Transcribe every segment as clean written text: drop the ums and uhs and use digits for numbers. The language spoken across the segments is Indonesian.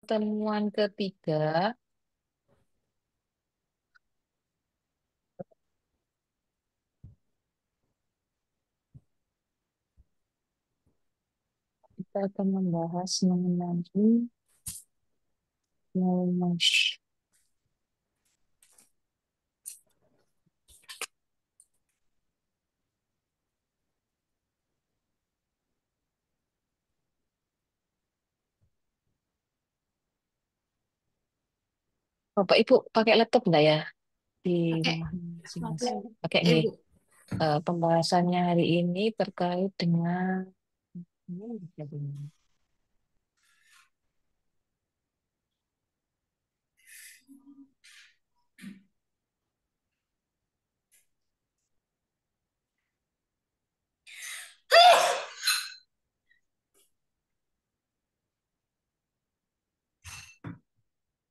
pertemuan ketiga, kita akan membahas mengenai knowledge. Bapak Ibu pakai laptop nggak ya di Pakai rumah masing-masing? laptop. Pakai nih. Bu. Pembahasannya hari ini terkait dengan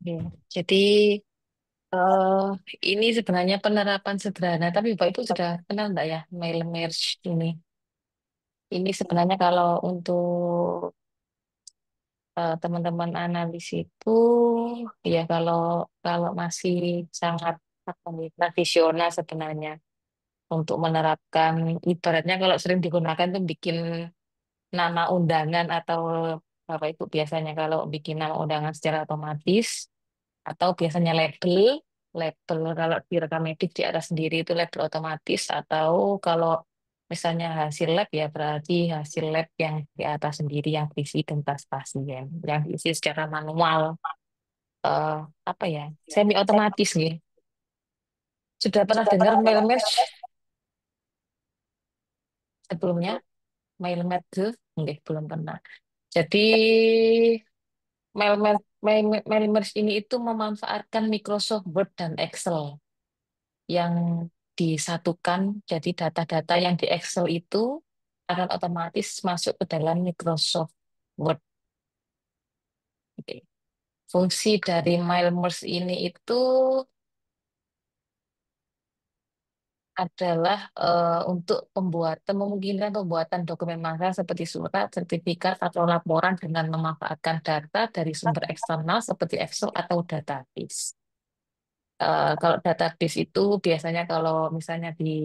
ya. Jadi eh ini sebenarnya penerapan sederhana, tapi Bapak Ibu sudah kenal nggak ya mail merge ini? Ini sebenarnya kalau untuk teman-teman analis itu ya kalau masih sangat apa nih, tradisional sebenarnya untuk menerapkan ibaratnya kalau sering digunakan tuh bikin nama undangan atau Bapak Ibu biasanya kalau bikin nama undangan secara otomatis atau biasanya label kalau di rekam medik di atas sendiri itu label otomatis atau kalau misalnya hasil lab ya berarti hasil lab yang di atas sendiri yang berisi identitas pasien yang diisi secara manual eh, apa ya semi otomatis nih. Sudah pernah dengar mail merge sebelumnya? Mail merge? Enggak, belum pernah. Jadi mail merge ini itu memanfaatkan Microsoft Word dan Excel yang disatukan. Jadi data-data yang di Excel itu akan otomatis masuk ke dalam Microsoft Word. Oke. Fungsi dari mail merge ini itu adalah untuk memungkinkan pembuatan dokumen masalah seperti surat, sertifikat, atau laporan dengan memanfaatkan data dari sumber eksternal seperti Excel atau database. Kalau database itu biasanya kalau misalnya di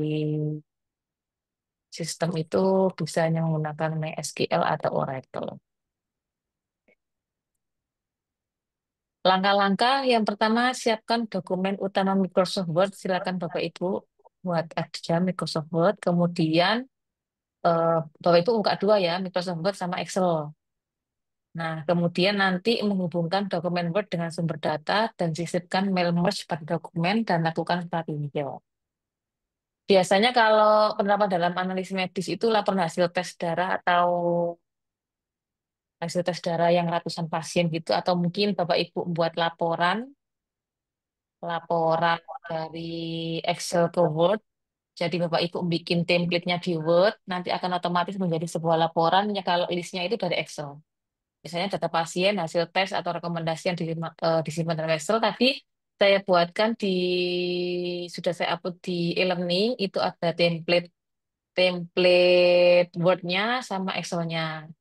sistem itu bisa menggunakan MySQL atau Oracle. Langkah-langkah yang pertama, siapkan dokumen utama Microsoft Word. Silakan Bapak Ibu buat aja Microsoft Word. Kemudian Bapak Ibu buka dua ya, Microsoft Word sama Excel. Nah, kemudian nanti menghubungkan dokumen Word dengan sumber data dan sisipkan mail merge pada dokumen dan lakukan start-initial. Biasanya kalau penerapan dalam analisis medis itu laporan hasil tes darah atau hasil tes darah yang ratusan pasien gitu, atau mungkin Bapak Ibu buat laporan dari Excel ke Word. Jadi Bapak Ibu bikin template-nya di Word, nanti akan otomatis menjadi sebuah laporan ya kalau listnya itu dari Excel. Misalnya data pasien, hasil tes atau rekomendasi yang disimpan dalam Excel tadi saya buatkan sudah saya upload di e-learning itu ada template template Word-nya sama Excel-nya.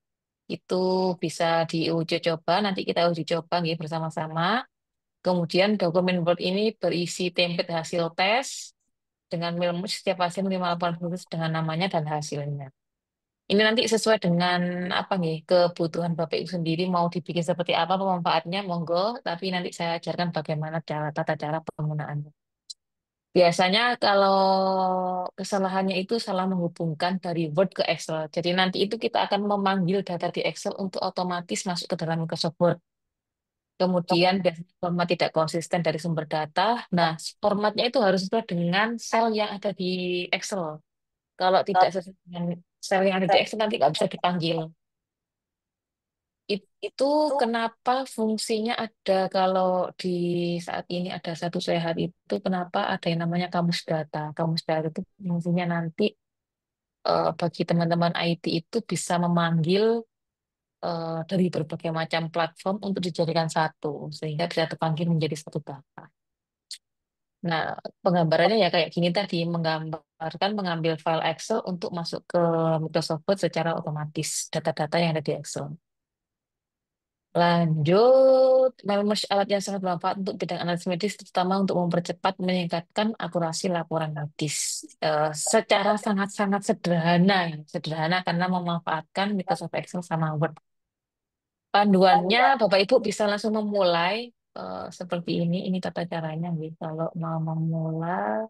Itu bisa diuji coba, nanti kita uji coba nggih bersama-sama. Kemudian dokumen Word ini berisi template hasil tes dengan ilmu setiap pasien menerima laporan khusus dengan namanya dan hasilnya. Ini nanti sesuai dengan apa nih kebutuhan Bapak Ibu sendiri mau dibikin seperti apa pemanfaatnya monggo, tapi nanti saya ajarkan bagaimana tata cara penggunaannya. Biasanya kalau kesalahannya itu salah menghubungkan dari Word ke Excel. Jadi nanti itu kita akan memanggil data di Excel untuk otomatis masuk ke dalam Microsoft Word. Kemudian biasanya format tidak konsisten dari sumber data. Nah, formatnya itu harus sesuai dengan sel yang ada di Excel. Kalau tidak sesuai dengan sel yang ada di Excel nanti nggak bisa dipanggil. Itu kenapa fungsinya ada kalau di saat ini ada satu sehat itu kenapa ada yang namanya kamus data. Kamus data itu fungsinya nanti bagi teman-teman IT itu bisa memanggil dari berbagai macam platform untuk dijadikan satu sehingga bisa terpanggil menjadi satu data. Nah, penggambarannya ya kayak gini tadi, menggambarkan mengambil file Excel untuk masuk ke Microsoft Word secara otomatis, data-data yang ada di Excel. Lanjut, Melmers alat yang sangat bermanfaat untuk bidang analisis medis, terutama untuk mempercepat meningkatkan akurasi laporan medis. Secara sangat-sangat sederhana, ya. Sederhana karena memanfaatkan Microsoft Excel sama Word. Panduannya, Bapak Ibu bisa langsung memulai seperti ini. Ini tata caranya, nih. Kalau mau memulai,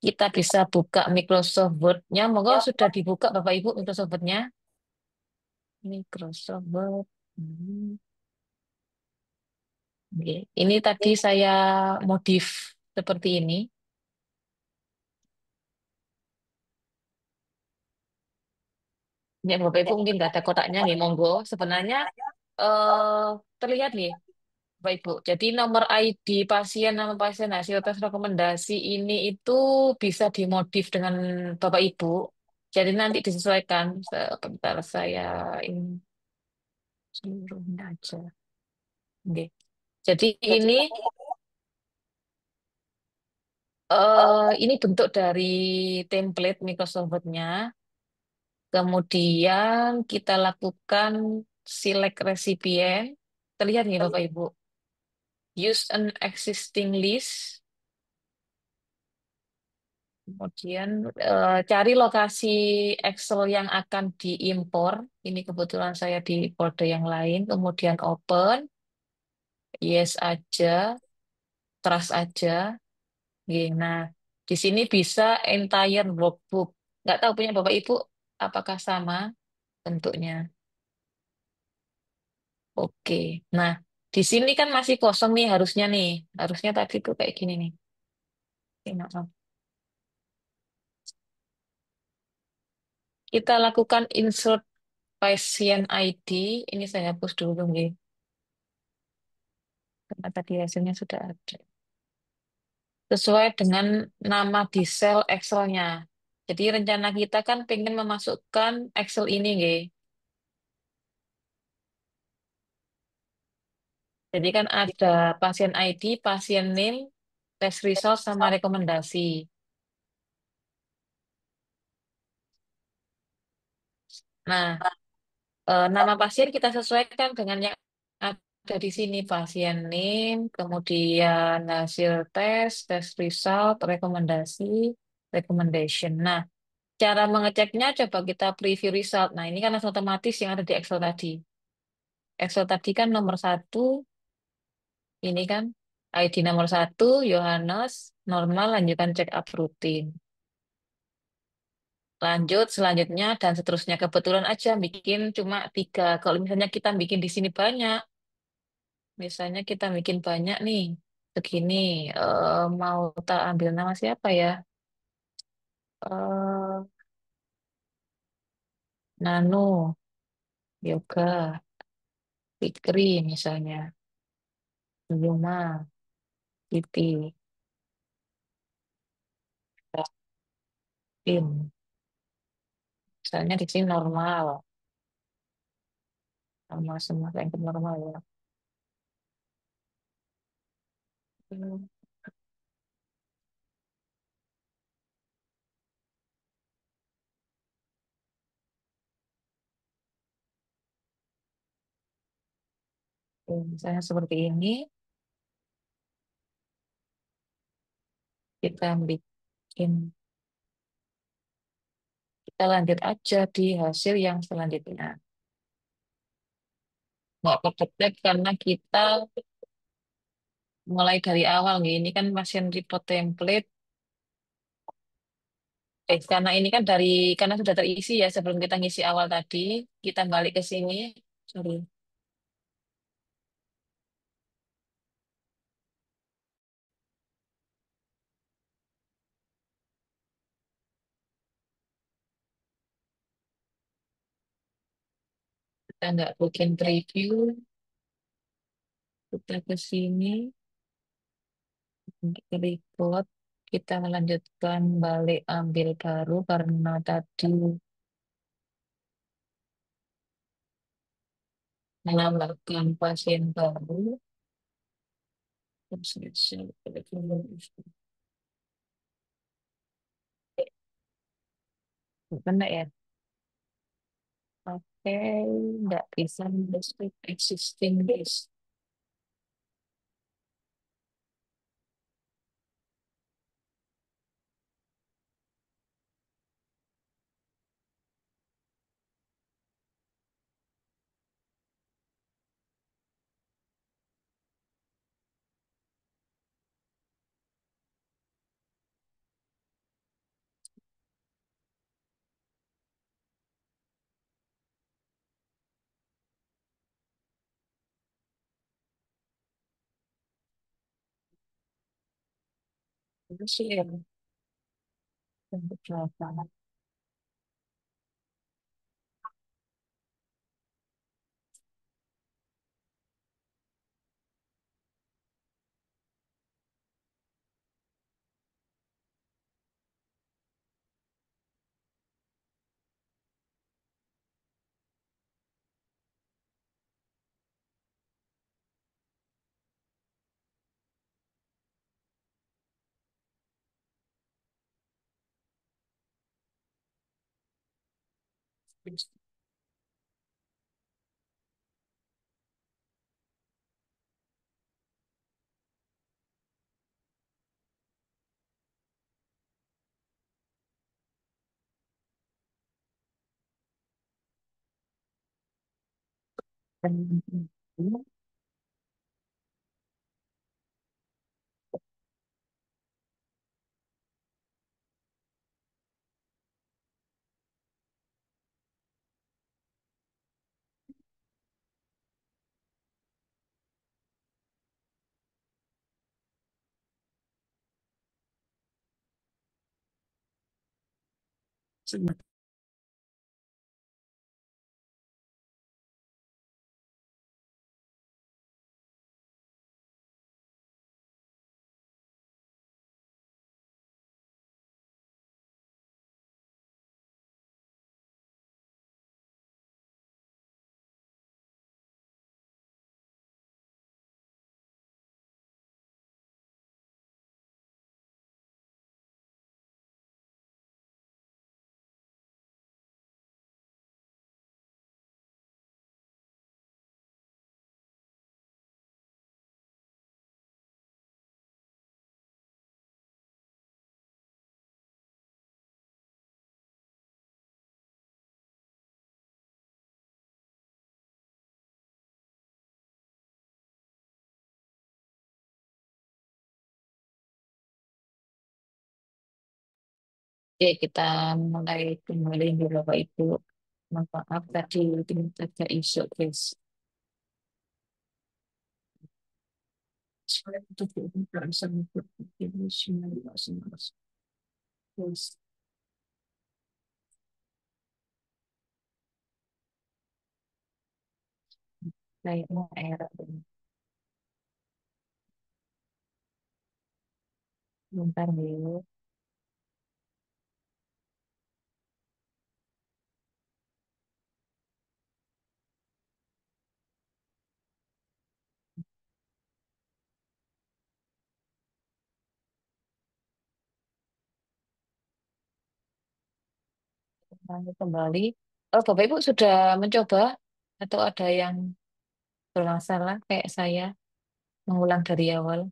kita bisa buka Microsoft Word-nya. Monggo sudah dibuka Bapak Ibu Microsoft Word-nya. Microsoft Word. Hmm. Oke. Ini tadi saya modif seperti ini. Ya, Bapak Ibu mungkin nggak ada kotaknya nih, monggo. Sebenarnya eh terlihat nih, Bapak Ibu. Jadi nomor ID pasien, nama pasien, hasil tes rekomendasi ini itu bisa dimodif dengan Bapak Ibu. Jadi nanti disesuaikan. Sebentar saya ini seluruhnya aja. Oke. Jadi ini bentuk dari template Microsoft Word-nya. Kemudian kita lakukan select recipient. Terlihat nih Bapak Ibu. Use an existing list. Kemudian cari lokasi Excel yang akan diimpor. Ini kebetulan saya di folder yang lain. Kemudian open, yes aja, trust aja. Oke, nah, di sini bisa entire workbook. Nggak tahu punya Bapak Ibu apakah sama bentuknya. Oke, nah di sini kan masih kosong nih harusnya nih. Harusnya tadi tuh kayak gini nih. Oke, maaf. Kita lakukan insert pasien ID. Ini saya hapus dulu nih. Karena tadi hasilnya sudah ada. Sesuai dengan nama di sel Excel-nya. Jadi rencana kita kan pengen memasukkan Excel ini nggih. Jadi kan ada pasien ID, pasien name, test result, sama rekomendasi. Nah, nama pasien kita sesuaikan dengan yang ada di sini. Pasien name, kemudian hasil tes, tes result, rekomendasi, recommendation. Nah, cara mengeceknya coba kita preview result. Nah, ini kan langsung otomatis yang ada di Excel tadi. Excel tadi kan nomor satu, ini kan ID nomor satu, Yohanes, normal, lanjutkan check up rutin. Lanjut, selanjutnya, dan seterusnya. Kebetulan aja bikin cuma tiga. Kalau misalnya kita bikin di sini banyak, misalnya kita bikin banyak nih, begini, mau tak ambil nama siapa ya? eh Nano, Yoga, Fikri misalnya, Yuma, Titi, Tim. Misalnya di sini normal, normal semua yang normal ya. Hmm, misalnya seperti ini, kita bikin, kita lanjut aja di hasil yang selanjutnya. Nggak keketek karena kita mulai dari awal nih. Ini kan pasien report template. Karena ini kan karena sudah terisi ya sebelum kita ngisi awal tadi, kita balik ke sini. Sorry, kita nggak bikin preview, kita ke sini, untuk report, kita melanjutkan balik ambil baru karena tadi menambahkan pasien baru. Benar ya? nggak bisa mendeskripsi existing list. Itu sih yang untuk jawaban. Dan Oke, kita mulai kembali di Bapak Ibu. Mohon maaf tadi tim ada isu, guys. Saya untuk bisa mengikuti ini semua masing-masing. Terus, kayaknya error ini. Bentar dulu. Kembali kembali. Oh, Bapak Ibu sudah mencoba atau ada yang bermasalah kayak saya mengulang dari awal?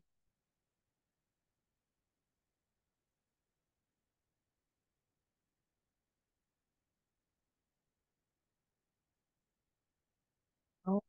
Oh,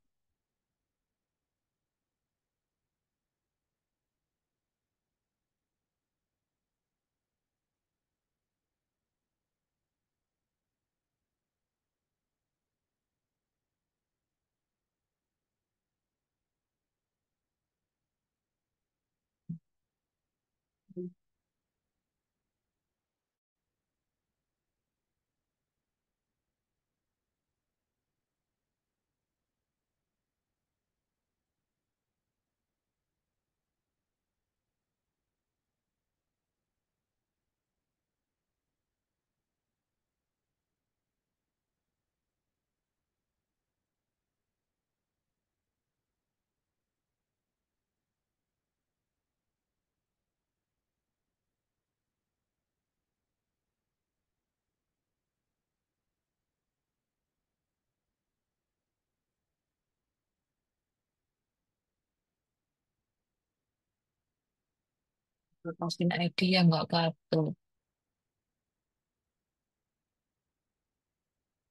Posting ID yang nggak kartu.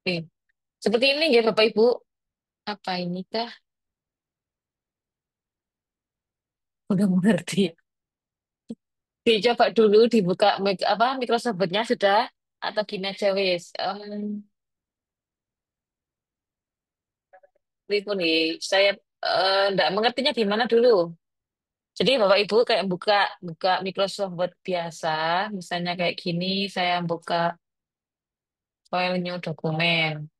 Oke. Seperti ini ya Bapak Ibu. Apa ini kah? Udah mengerti. Dicoba dulu dibuka apa Microsoft Word-nya sudah atau gini aja wis. Pripun nih, saya nggak mengertinya gimana dulu. Jadi Bapak Ibu kayak buka buka Microsoft Word biasa, misalnya kayak gini, saya buka file new dokumen.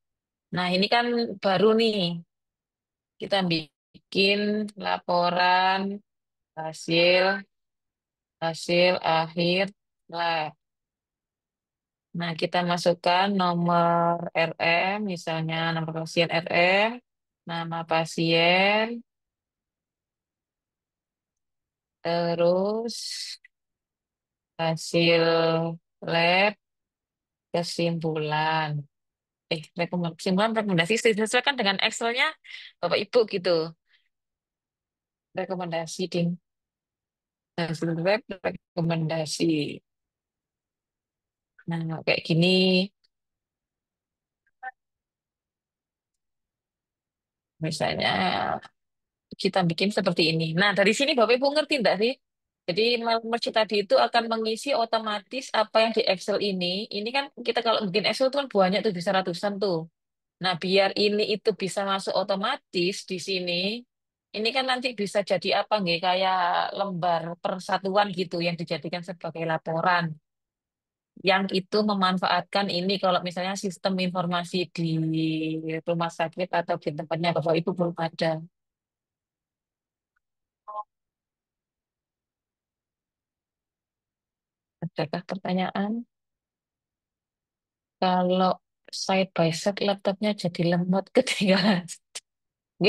Nah ini kan baru nih, kita bikin laporan hasil hasil akhir lab. Nah kita masukkan nomor RM, misalnya nomor pasien RM, nama pasien, terus hasil lab, kesimpulan. Kesimpulan rekomendasi disesuaikan dengan Excel-nya Bapak Ibu gitu. Rekomendasi ding. Hasil lab, rekomendasi. Nah, kayak gini. Misalnya kita bikin seperti ini. Nah, dari sini Bapak Ibu ngerti enggak sih? Jadi merchant tadi itu akan mengisi otomatis apa yang di Excel ini. Ini kan kita kalau bikin Excel itu kan banyak tuh bisa ratusan tuh. Nah, biar ini itu bisa masuk otomatis di sini, ini kan nanti bisa jadi apa nggih, kayak lembar persatuan gitu yang dijadikan sebagai laporan. Yang itu memanfaatkan ini kalau misalnya sistem informasi di rumah sakit atau di tempatnya Bapak Ibu belum ada. Adakah pertanyaan? Kalau side by side laptopnya jadi lemot ketinggalan. G,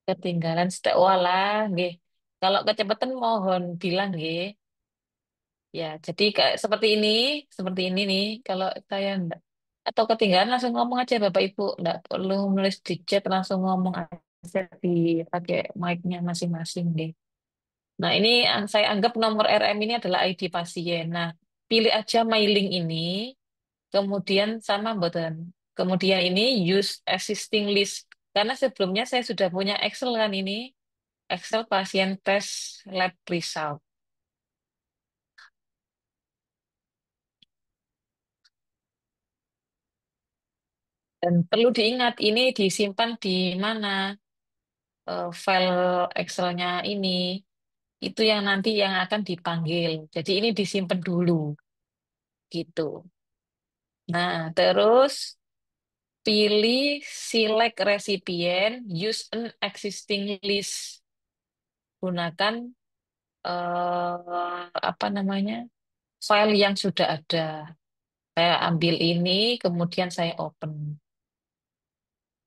ketinggalan stek walah, G. Kalau kecepatan mohon bilang G. Ya, jadi kayak seperti ini nih. Kalau saya enggak, atau ketinggalan langsung ngomong aja Bapak Ibu, enggak perlu nulis di chat, langsung ngomong aja di pakai mic-nya masing-masing deh. Nah, ini saya anggap nomor RM ini adalah ID pasien. Nah, pilih aja mailing ini, kemudian sama button. Kemudian ini use existing list. Karena sebelumnya saya sudah punya Excel kan ini, Excel pasien test lab result. Dan perlu diingat, ini disimpan di mana file Excelnya ini. Itu yang nanti yang akan dipanggil. Jadi ini disimpan dulu, gitu. Nah, terus pilih select recipient, use an existing list. Gunakan apa namanya file yang sudah ada. Saya ambil ini, kemudian saya open.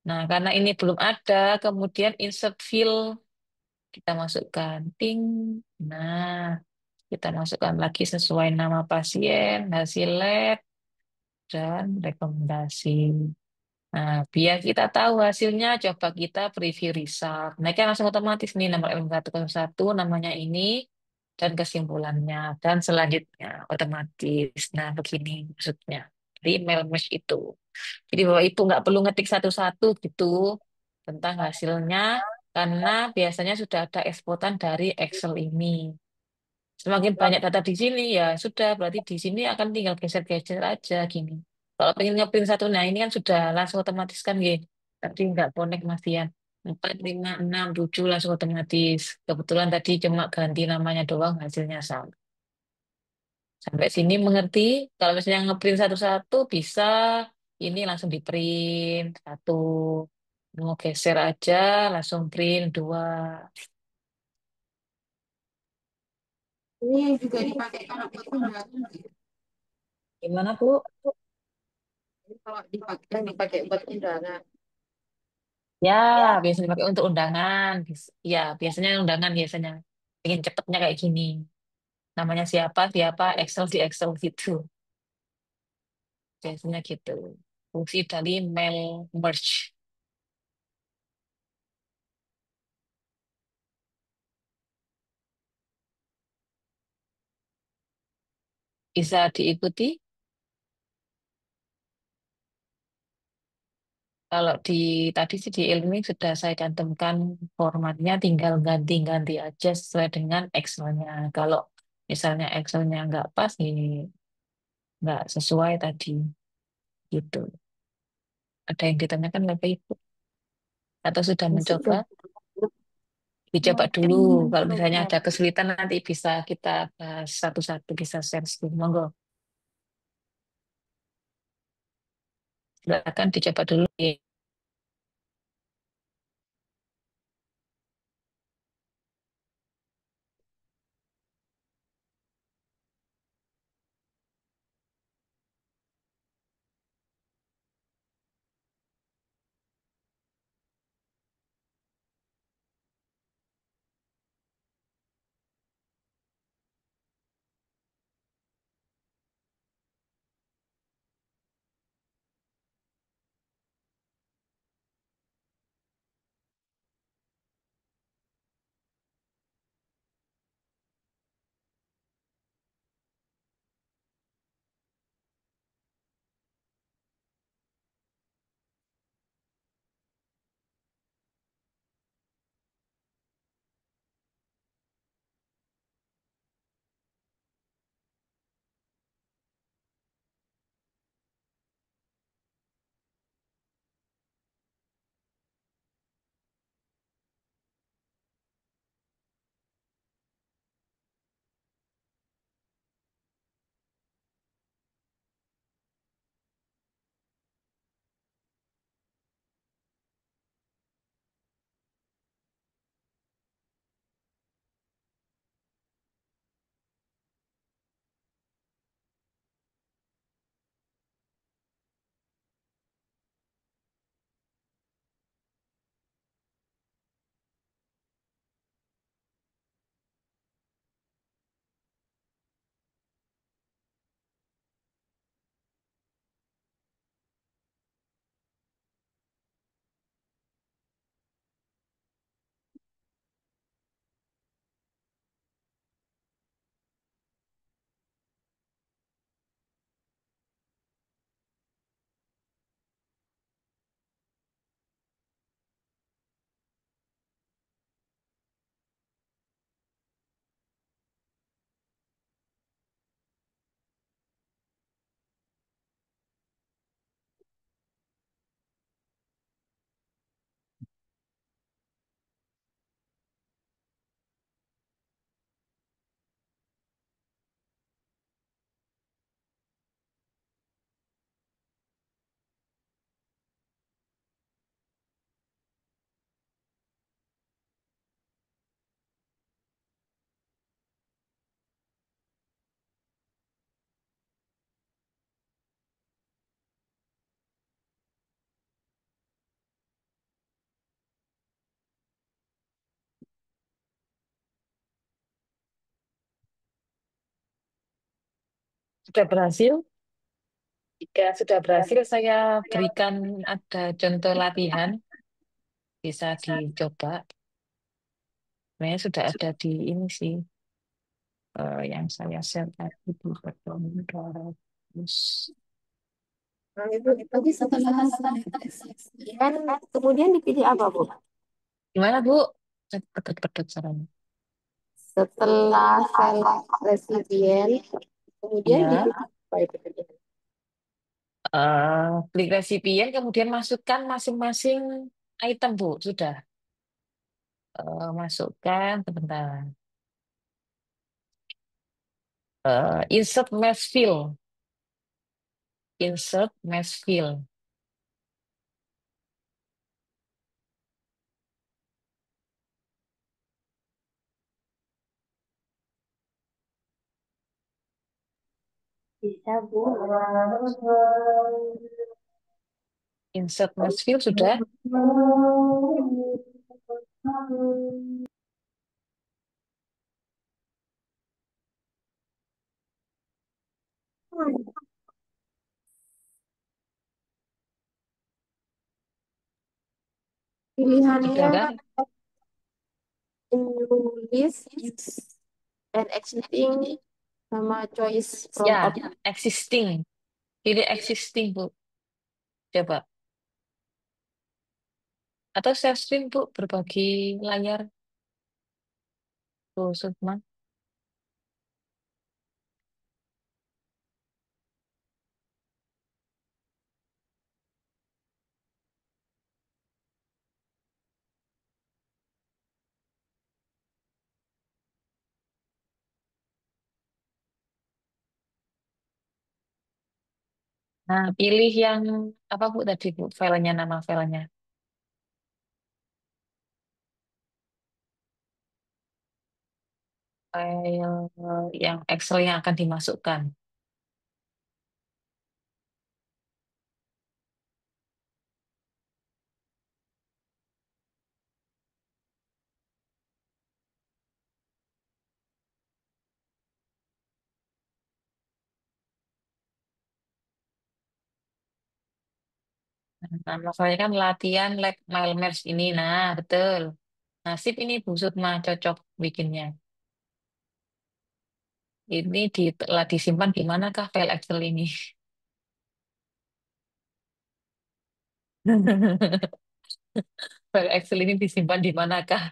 Nah, karena ini belum ada, kemudian insert field kita masukkan ting. Nah, kita masukkan lagi sesuai nama pasien, hasil lab, dan rekomendasi. Nah, biar kita tahu hasilnya, coba kita preview result. Nah, kan langsung otomatis nih nomor M101 namanya ini dan kesimpulannya dan selanjutnya otomatis. Nah, begini maksudnya di email mesh itu. Jadi Bapak Ibu nggak perlu ngetik satu-satu gitu tentang hasilnya karena biasanya sudah ada eksportan dari Excel ini. Semakin banyak data di sini ya sudah berarti di sini akan tinggal geser-geser aja gini. Kalau pengen ngeprint satu, nah ini kan sudah langsung otomatis kan gitu. Tadi nggak connect Mas Dian. 4, 5, 6, 7 langsung otomatis. Kebetulan tadi cuma ganti namanya doang hasilnya sama. Sampai sini mengerti? Kalau misalnya ngeprint satu-satu bisa ini langsung di print satu. Mau geser aja langsung print dua. Ini juga dipakai kalau buat undangan. Gimana Bu? Ini kalau dipakai buat undangan. Ya, biasanya pakai untuk undangan. Ya, biasanya undangan biasanya. Ingin cepetnya kayak gini. Namanya siapa, siapa, Excel di Excel gitu. Biasanya gitu. Fungsi dari mail merge. Bisa diikuti. Kalau di tadi sih di ilmu sudah saya cantumkan formatnya, tinggal ganti-ganti aja sesuai dengan Excelnya. Kalau misalnya Excelnya nggak pas, ini nggak sesuai tadi gitu. Ada yang ditanyakan lebih Ibu atau sudah mencoba? Sudah. Dicoba dulu. Mungkin Kalau misalnya mencoba. ada kesulitan nanti bisa kita bahas satu-satu, bisa share screen. Monggo, silakan dicoba dulu. Sudah berhasil? Jika sudah berhasil, saya berikan ada contoh latihan, bisa dicoba. Sebenarnya sudah ada di ini sih, yang saya share tadi di Terus. Nah, itu tadi setelah selesai kemudian dipilih apa, Bu? Gimana, Bu? Pedot-pedot sarannya. Setelah select resipien, kemudian Ya, dipilih apa itu? klik resipien, kemudian masukkan masing-masing item, Bu. Sudah. Masukkan, sebentar. Insert mass fill. Insert mass fill. Bisa, Bu. Insert mass fill sudah. Sudah Pilihannya kan? new list, use and exiting. Sama choice from Ya, option. existing. Pilih existing, Bu. Coba. Atau share screen, Bu, berbagi layar, Bu Sukma. Nah, pilih yang apa, Bu, tadi, Bu? Filenya, nama filenya. File yang Excel yang akan dimasukkan. Nama filenya kan latihan like mile match ini. Nah, betul. Nah, sip ini Bu Sukma cocok bikinnya. Ini telah disimpan di manakah file Excel ini? File Excel ini disimpan di manakah?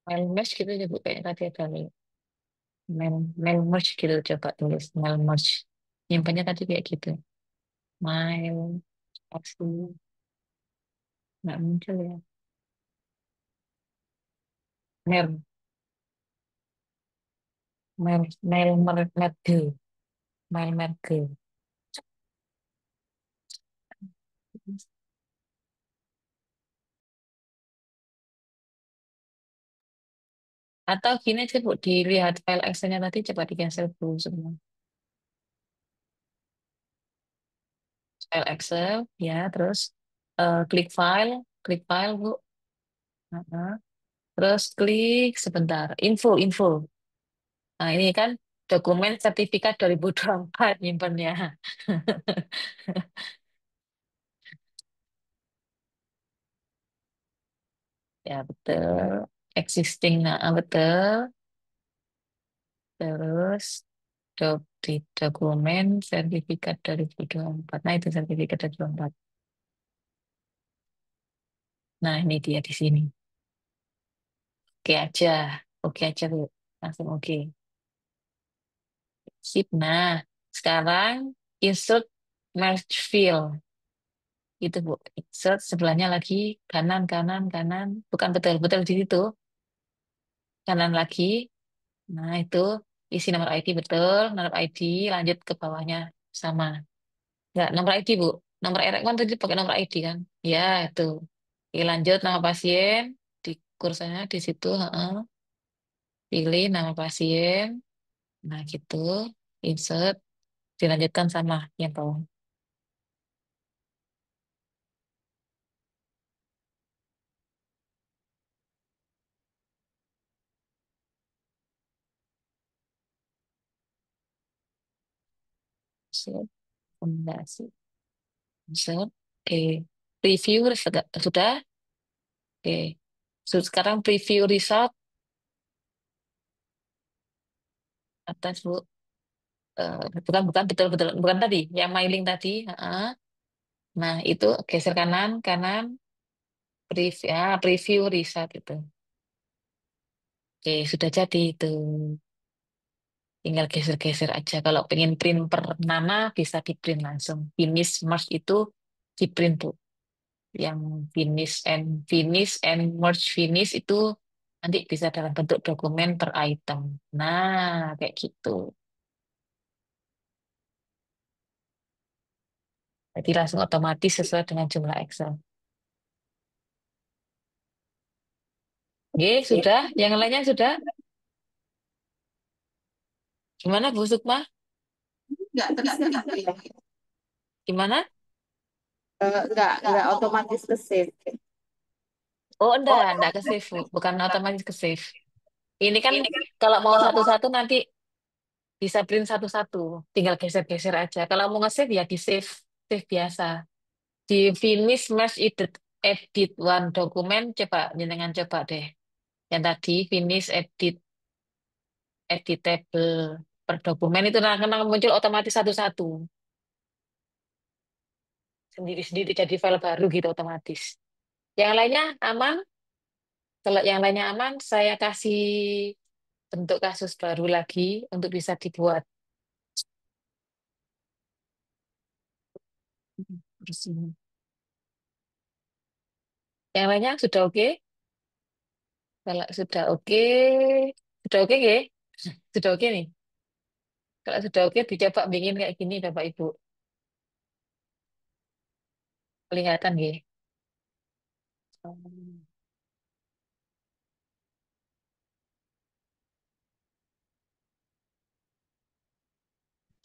Mail merge gitu aja Bu, kayaknya tadi ada mail merge gitu, coba tulis mail merge. Nyimpannya tadi kayak gitu. Mail Excel nggak muncul ya. Mail merge, mail merge. Atau gini aja Bu, dilihat file Excelnya tadi, coba di cancel dulu semua. File Excel, ya, terus klik file Bu. Heeh. Terus klik sebentar, info. Nah, ini kan dokumen sertifikat 2024 nyimpennya. Ya, betul. Existing, nah, betul. Terus di dokumen sertifikat 2024. Nah, itu sertifikat 2024. Nah, ini dia di sini. Oke aja. Oke aja, Bu. Langsung oke. Sip. Nah, sekarang insert merge field. Itu, Bu. Insert sebelahnya lagi kanan. Bukan betul-betul di situ. Kanan lagi. Nah, itu isi nomor ID betul, nomor ID, lanjut ke bawahnya sama. Enggak, nomor ID, Bu. Nomor RX kan tadi pakai nomor ID kan? Ya, itu. Oke, lanjut nama pasien di kursornya di situ, heeh. Pilih nama pasien. Nah, gitu. Insert, dilanjutkan sama yang bawah. Insert, rekomendasi. Insert. Oke. Preview sudah. Oke. Sekarang preview result atas, Bu. Bukan betul-betul bukan tadi yang mailing tadi. Heeh. Nah, itu geser kanan, preview result itu. Oke, sudah jadi itu. Tinggal geser-geser aja. Kalau pengen print per nama bisa di print langsung. Finish merge itu di print, Bu. Yang finish and merge finish itu nanti bisa dalam bentuk dokumen per item. Nah, kayak gitu. Jadi langsung otomatis sesuai dengan jumlah Excel. Oke, sudah. Yang lainnya sudah. Gimana, Bu Sukma? Nggak tersave ya. Gimana? Nggak otomatis ke save. Oh, enggak ke save, Bu. Bukan otomatis ke save. Ini kan kalau mau satu-satu nanti bisa print satu-satu, tinggal geser-geser aja. Kalau mau nge-save ya di save, save biasa. Di finish merge edit, edit one dokumen, coba jenengan coba deh. Yang tadi finish edit editable per dokumen itu akan muncul otomatis satu-satu, sendiri-sendiri jadi file baru gitu otomatis. Yang lainnya aman. Kalau yang lainnya aman, saya kasih bentuk kasus baru lagi untuk bisa dibuat. Terus ini. Yang lainnya sudah oke? Kalau sudah oke ya? Sudah oke nih. Kalau sudah oke, dicoba bikin kayak gini, Bapak Ibu. Kelihatan ya?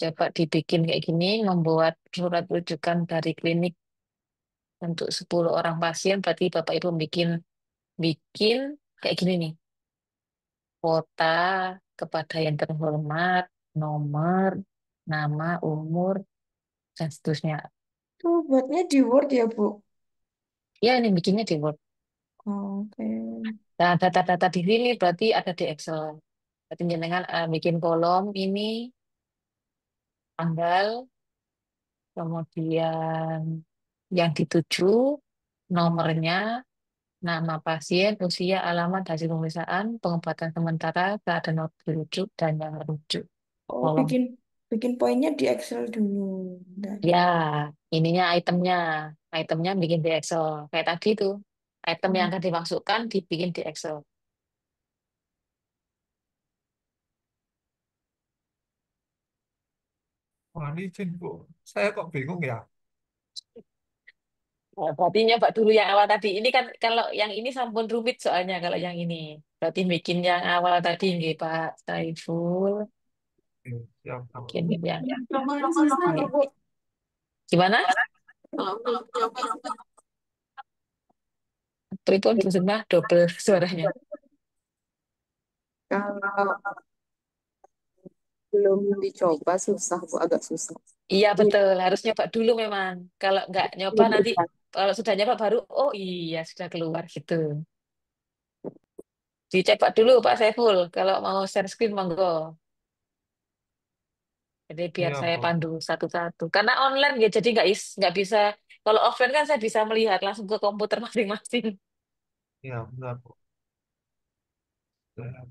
Coba dibikin kayak gini, membuat surat rujukan dari klinik untuk 10 orang pasien. Berarti Bapak Ibu bikin bikin kayak gini nih. Kota kepada yang terhormat, nomor, nama, umur, dan seterusnya. Tuh buatnya di Word ya, Bu? Ya, ini bikinnya di Word. Oke. Nah, data-data di sini berarti ada di Excel. Berarti jenengan bikin kolom ini, tanggal, kemudian yang dituju, nomornya, nama pasien, usia, alamat, hasil pemeriksaan, pengobatan sementara, keadaan waktu rujuk, dan yang rujuk. Oh, Kolom. bikin bikin poinnya di Excel dulu. Bentar. Ya, ininya itemnya. Itemnya bikin di Excel. Kayak tadi tuh. Item yang Hmm. akan dimasukkan dibikin di Excel. Wah, ini izin, Bu. Saya kok bingung ya? Nah, berarti nyoba dulu yang awal tadi. Ini kan kalau yang ini sampun rumit soalnya kalau yang ini. Berarti bikin yang awal tadi nggih Pak Saiful. Oke, siap, siap. Bikin yang Coba susah ya, nggih. Bu. Gimana? Kalau belum coba Pripun Bu Sukma double suaranya. kalau belum dicoba susah, Bu, agak susah. Iya Ini betul, harus nyoba dulu memang. Kalau nggak nyoba nanti, berat. kalau sudah nyoba baru, oh iya sudah keluar gitu. Dicoba dulu Pak Saiful, kalau mau share screen monggo. Jadi biar Iya, saya Bu. pandu satu-satu. Karena online ya, jadi nggak bisa. Kalau offline kan saya bisa melihat langsung ke komputer masing-masing. Iya, benar, Bu. Ya.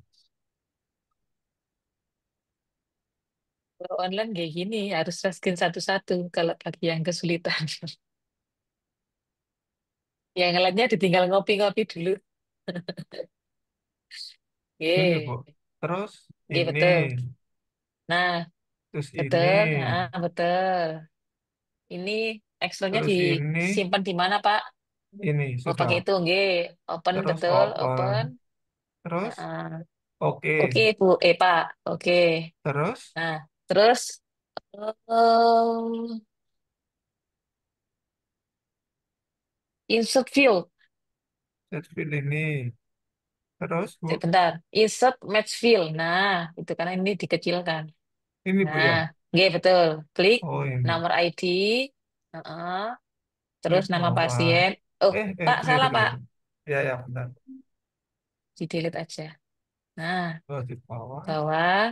Kalau online kayak gini harus share screen satu-satu. Kalau bagi yang kesulitan, yang lainnya ditinggal ngopi-ngopi dulu. Ini, Bu. Oke, Terus oke ini, betul. Nah, terus ini, betul. Nah, betul. Ini Excelnya terus ini, disimpan di mana, Pak? ini Oh, pakai sudah. itu, nggih. Open, Terus betul. Open. open. Terus, Nah, oke. oke, Bu. Pak. Oke. Terus, Nah, terus insert field. set fill ini. Terus, Bu. Bentar. Insert match field. Nah, itu karena ini dikecilkan. Ini, Bu, Nah, ya. oke, betul. Klik Oh, ini. nomor ID. Heeh. Terus Klik nama nomor. pasien. Oh, Pak, Klik, salah, klik. Pak. Ya, ya, benar. Di-delete aja. Nah, Oh, di bawah. bawah.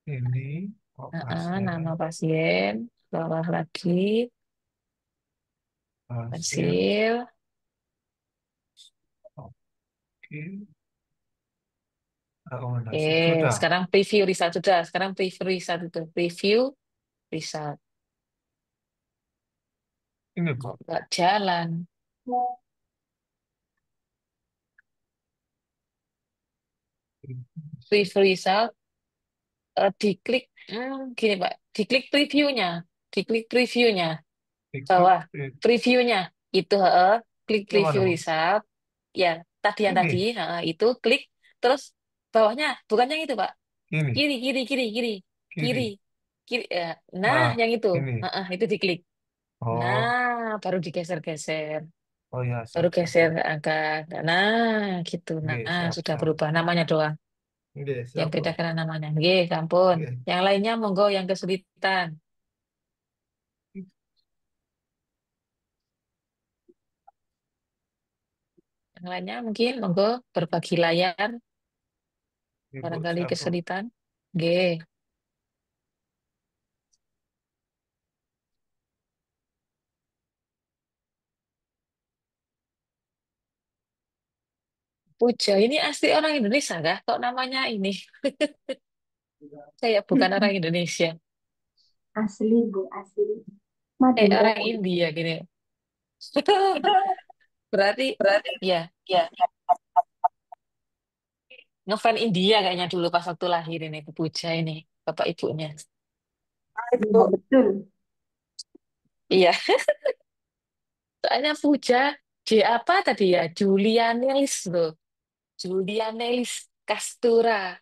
Ini. Oh, Nama pasien. pasien. Bawah lagi. Hasil. Pensil. Oke. Oke, Rekomendasi. Sudah. sekarang preview result sudah. Sekarang preview result itu. Preview result. Ini, Kok Bu. nggak jalan? Preview result. Diklik. Gini, Pak. Diklik previewnya. Diklik previewnya. Diklik. Bawah. Previewnya. Itu, klik Yang mana, preview Bu? result. Ya, tadi yang tadi. Ini. Itu klik. Terus bawahnya. Bukan yang itu, Pak. Ini. Kiri, kiri, kiri, kiri. Kiri. Kiri. Kiri. Nah, Ah, yang itu. ini. Itu diklik. Oh, Nah, baru digeser-geser. Oh ya, Baru siap, siap, geser Bro. ke angka. Nah, gitu. Oke, Nah, siap, sudah siap. berubah namanya doang. Oke, Yang siap, beda Bro. karena namanya. Oke, ampun. Oke. Yang lainnya monggo yang kesulitan. Yang lainnya mungkin monggo berbagi layar. Oke, Bro, Barangkali siap, Bro. kesulitan. Oke. Puja, ini asli orang Indonesia kah? Kok namanya ini? Kayak bukan orang Indonesia. Asli, Bu, asli. Kayak Madura. orang India gini. Berarti, Berarti ya, ya. ngefan India kayaknya dulu pas waktu lahir ini, Bu Puja ini, bapak ibunya. Iya, betul. Iya, soalnya Puja, J apa tadi ya? Julianelis loh. Julianelis Castura.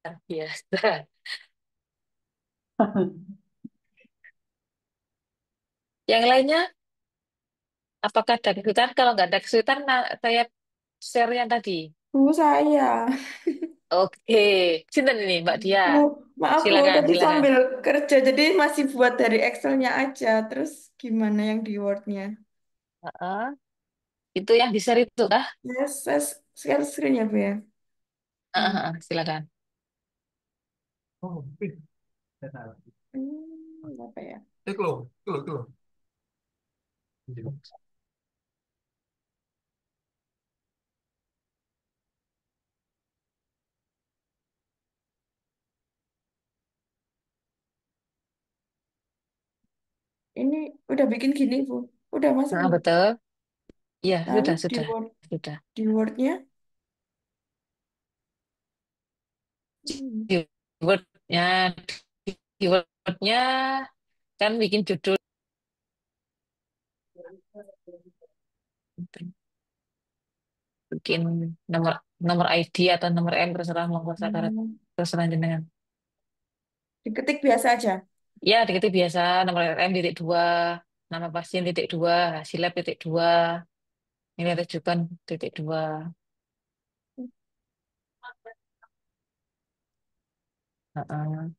Luar biasa. Yang lainnya, apakah ada kesulitan? Kalau nggak ada kesulitan, saya share yang tadi. Bu, saya. Oke, Sinten ini Mbak Dia. Bu, maaf Bu, Silakan, tadi silakan. sambil kerja, jadi masih buat dari Excel-nya aja. Terus gimana yang di Word-nya? Heeh. Itu yang di-share itu kah? Yes, share screen ya Bu ya? Heeh, Hmm. heeh, silakan. Oh, oke. Saya tahu. Apa ya? Keluar, keluar, keluar. Ini udah bikin gini Bu. Udah masuk Nah, belum? betul. Iya, Lalu sudah, di sudah, Word, sudah. di Word-nya. Hmm. Keywordnya, keywordnya kan bikin judul, bikin nomor nomor ID atau nomor M terserah monggo sakarat Hmm. terserah jenengan. Diketik biasa aja. Ya, diketik biasa nomor M titik dua, nama pasien titik dua, hasil lab titik dua, nilai rujukan titik dua. Heeh.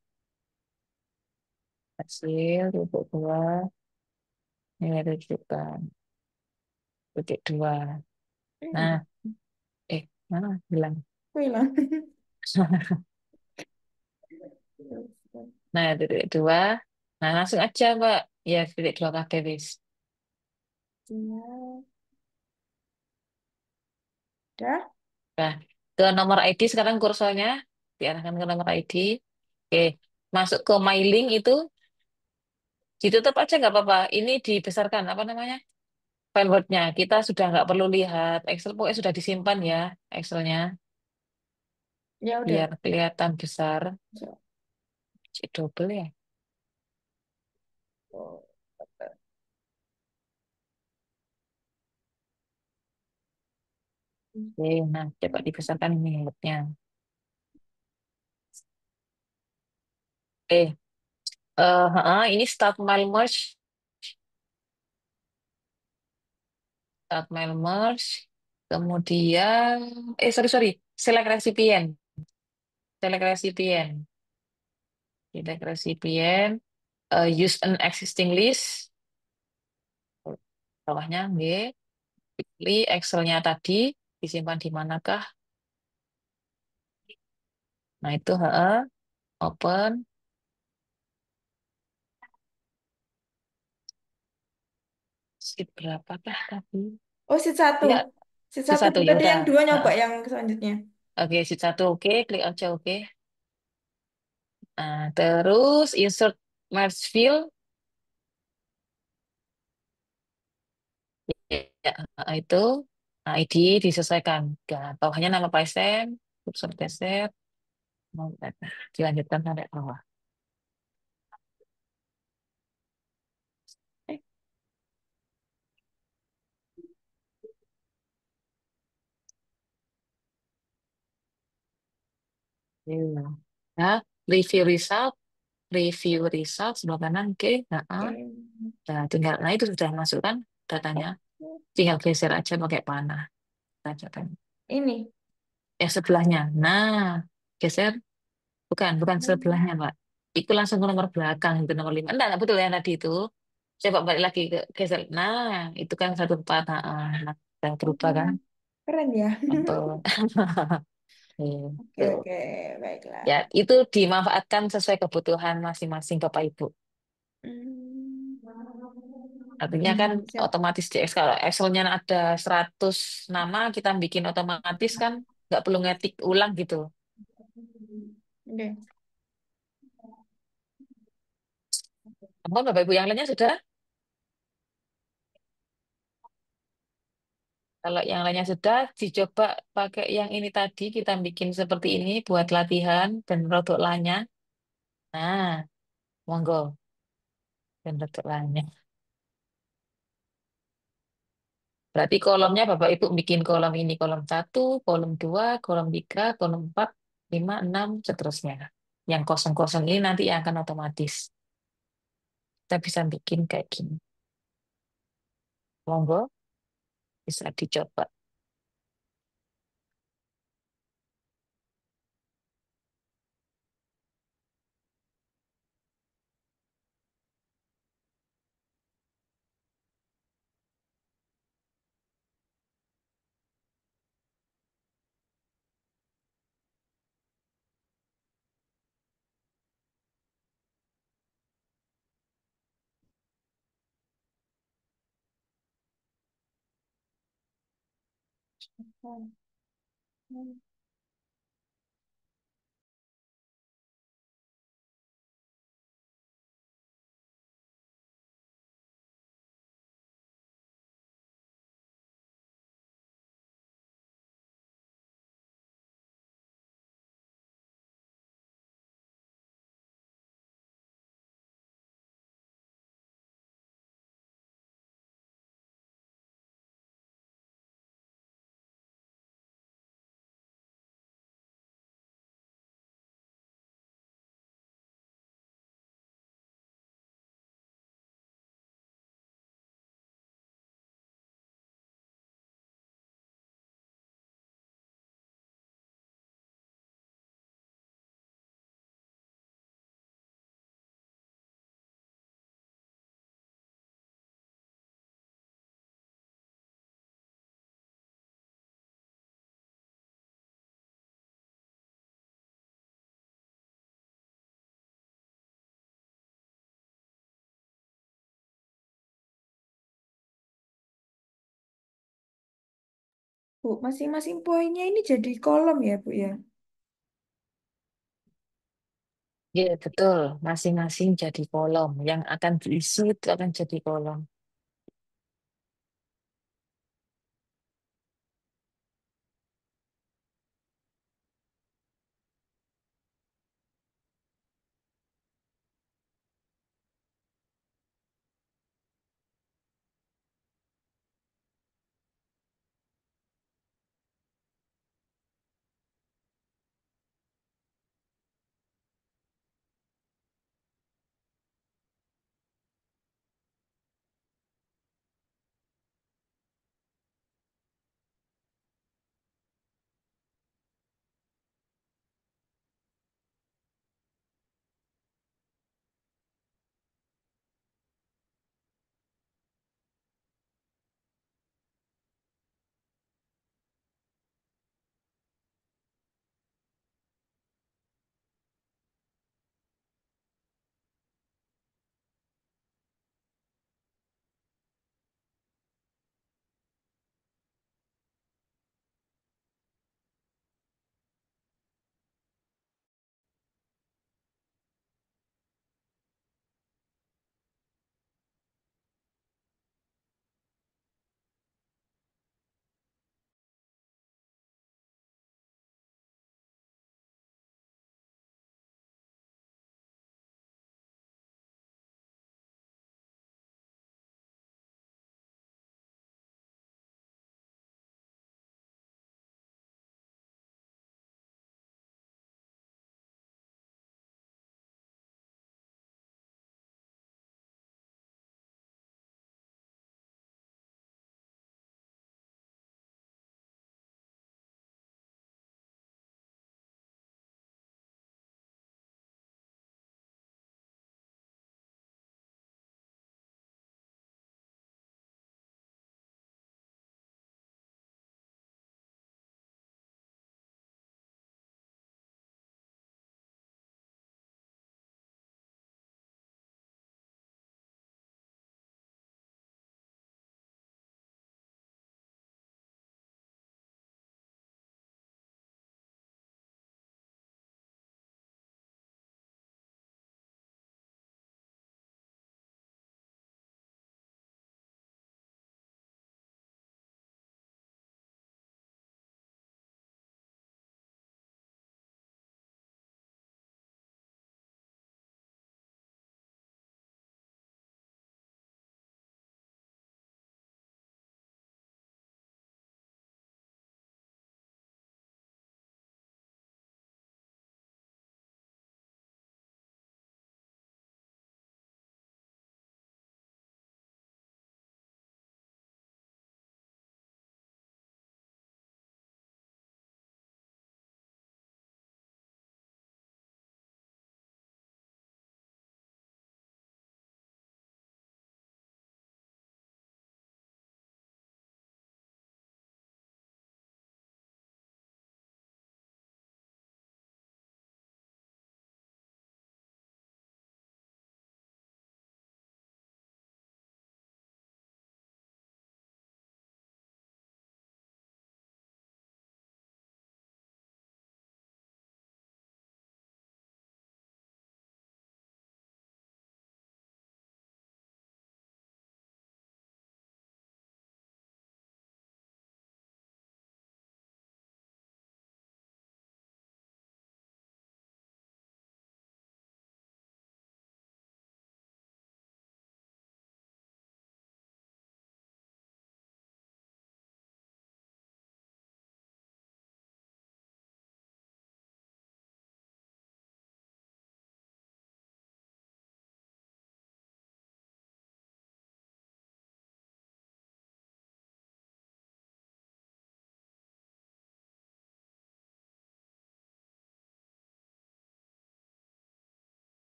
Hasil titik dua, nilai rujukan titik dua. Nah, Hmm. mana bilang? Aku hilang. Nah, titik dua. Nah, langsung aja, Mbak. Ya, titik dua kabeh wis. Ya, udah. Nah, ke nomor ID sekarang kursornya diarahkan ke nomor ID. Oke, masuk ke My Link itu ditutup aja nggak apa-apa. Ini dibesarkan apa namanya? File Word-nya. Kita sudah nggak perlu lihat Excel, pokoknya sudah disimpan ya Excelnya Ya udah. biar kelihatan besar. So, Cek double ya. oh, Oke, nah coba dibesarkan ini Word-nya. Oke, ini Start Mail Merge. Start Mail Merge. Kemudian, sorry, sorry. Select recipient. Select recipient. Select recipient. Use an existing list. Bawahnya, nggih. Pilih Excel-nya tadi. Disimpan di manakah? Nah, itu, open. Sheet berapa kah tadi? oh, sheet satu. Ya, Sheet sheet satu. satu, ya Tadi udah. yang dua nyoba Heeh. yang selanjutnya. Oke, sheet satu, oke. Klik aja, oke. Nah, terus insert merge field. Ya, itu ID disesuaikan. Nah, bawahnya nama pasien, kursor geser, dilanjutkan sampai bawah. Eh, iya. Nah, review result, review result sebelah kanan, oke. Nah, Oke. nah, tinggal, nah itu sudah masuk kan datanya. Tinggal geser aja pakai panah. Aja kan. Ini. Sebelahnya. Nah, geser. Bukan, bukan sebelahnya, Hmm, Pak. Itu langsung ke nomor belakang, itu nomor 5. Enggak, betul yang tadi itu. Coba balik lagi ke geser. Nah, itu kan satu empat. Nah, udah berubah kan? keren ya. Betul. Oke, Itu. oke, baiklah. Ya, itu dimanfaatkan sesuai kebutuhan masing-masing Bapak Ibu. Hmm. Artinya kan Siap. otomatis di Excel, kalau Excelnya ada 100 nama, kita bikin otomatis kan nggak perlu ngetik ulang gitu. Oke. Ampun, Bapak Ibu yang lainnya sudah? Kalau yang lainnya sudah, dicoba pakai yang ini tadi, kita bikin seperti ini buat latihan dan produk lainnya. Nah, monggo, dan produk lainnya. Berarti kolomnya Bapak Ibu bikin kolom ini, kolom satu, kolom 2, kolom 3, kolom 4, 5, 6, seterusnya. Yang kosong-kosong ini nanti yang akan otomatis. Kita bisa bikin kayak gini. Monggo, bisa dicoba. Bu, masing-masing poinnya ini jadi kolom ya, Bu ya? Ya, betul. Masing-masing jadi kolom. Yang akan diisi itu akan jadi kolom.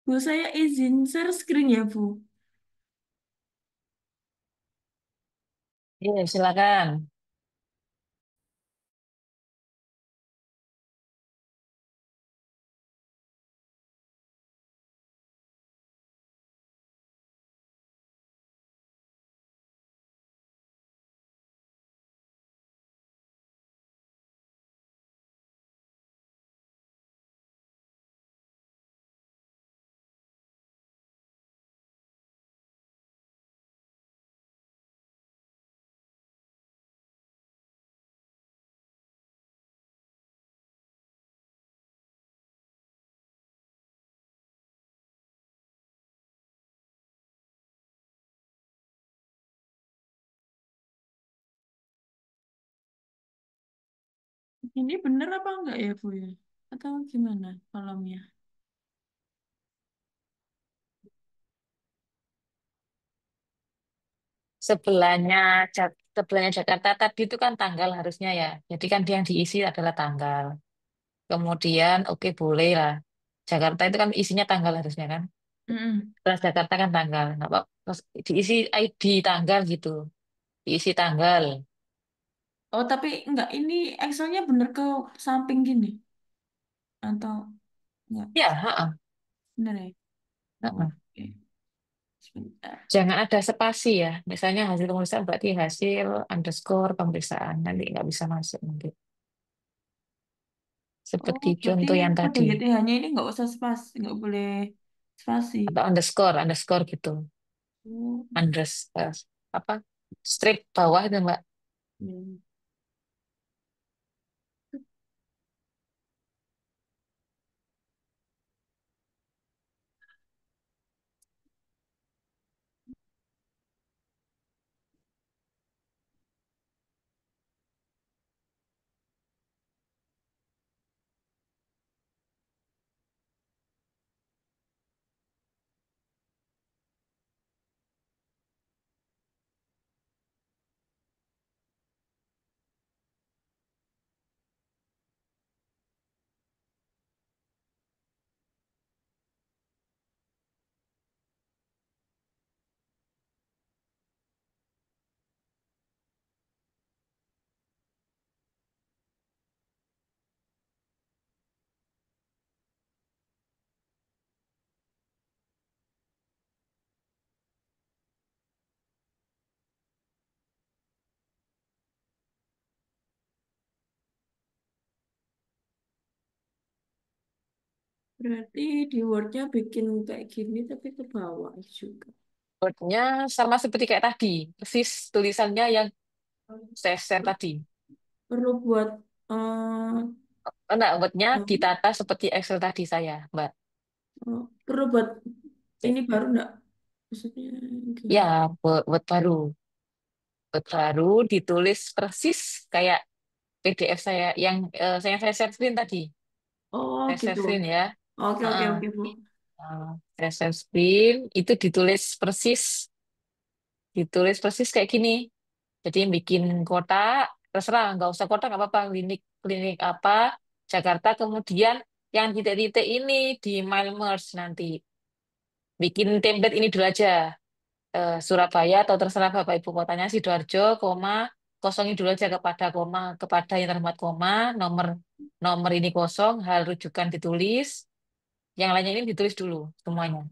Bu, saya izin share screen ya, Bu. Iya, silakan. Ini bener apa enggak ya, Bu ya? Atau gimana kolomnya? Sebelahnya, sebelahnya Jakarta tadi itu kan tanggal harusnya ya. Jadi kan dia yang diisi adalah tanggal. Kemudian, oke boleh lah. Jakarta itu kan isinya tanggal harusnya kan. Mm-mm. Setelah Jakarta kan tanggal. Nggak apa, terus diisi ID tanggal gitu. Diisi tanggal. Oh, tapi enggak. Ini Excelnya bener ke samping gini. Atau enggak? Ya, ha. Bener ya? Oke. Sebentar. Jangan ada spasi ya. Misalnya hasil pemeriksaan berarti hasil underscore pemeriksaan. Nanti nggak bisa masuk nanti. Oh, Seperti berarti contoh yang kode tadi. YTH-nya ini nggak usah spasi, nggak boleh spasi. Atau underscore, underscore gitu. Oh, Underscore, apa? Strip bawah itu Mbak. hmm. Berarti di Word-nya bikin kayak gini tapi ke bawah juga. Wordnya sama seperti kayak tadi. Persis tulisannya yang saya share tadi. Perlu buat eh Enggak, wordnya apa? ditata seperti Excel tadi saya, Mbak. Perlu buat Cek. ini baru enggak? Maksudnya Ya, gimana? word baru. Word baru ditulis persis kayak PDF saya yang saya share screen tadi. Oh, Saya share gitu. screen ya. Oke, oke, Heeh. oke, Bu. Saya share screen itu ditulis persis kayak gini. Jadi yang bikin kota, terserah, nggak usah kota, nggak apa-apa. Klinik, klinik apa, Jakarta, kemudian yang titik-titik ini di mail merge nanti. Bikin template ini dulu aja. Surabaya atau terserah Bapak Ibu kotanya Sidoarjo, koma, kosongin dulu aja kepada koma, kepada yang terhormat koma, nomor nomor ini kosong, hal rujukan ditulis, yang lainnya ini ditulis dulu semuanya.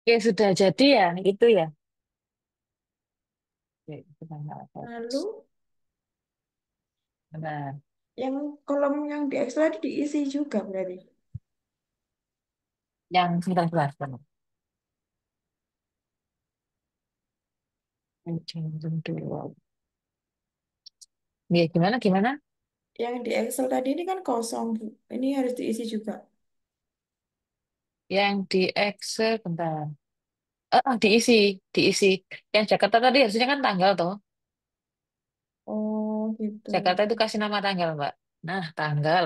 Oke, sudah jadi ya, itu ya. Oke, itu tanggal apa? Lalu Benar. yang kolom yang di Excel tadi diisi juga berarti. Yang 19, benar. Ujung dulu. Ya, gimana, gimana? Yang di Excel tadi ini kan kosong, Bu. Ini harus diisi juga. Yang di Excel, bentar. Diisi, diisi. Yang Jakarta tadi harusnya kan tanggal toh. Oh, gitu. Jakarta itu kasih nama tanggal, Mbak. Nah, tanggal.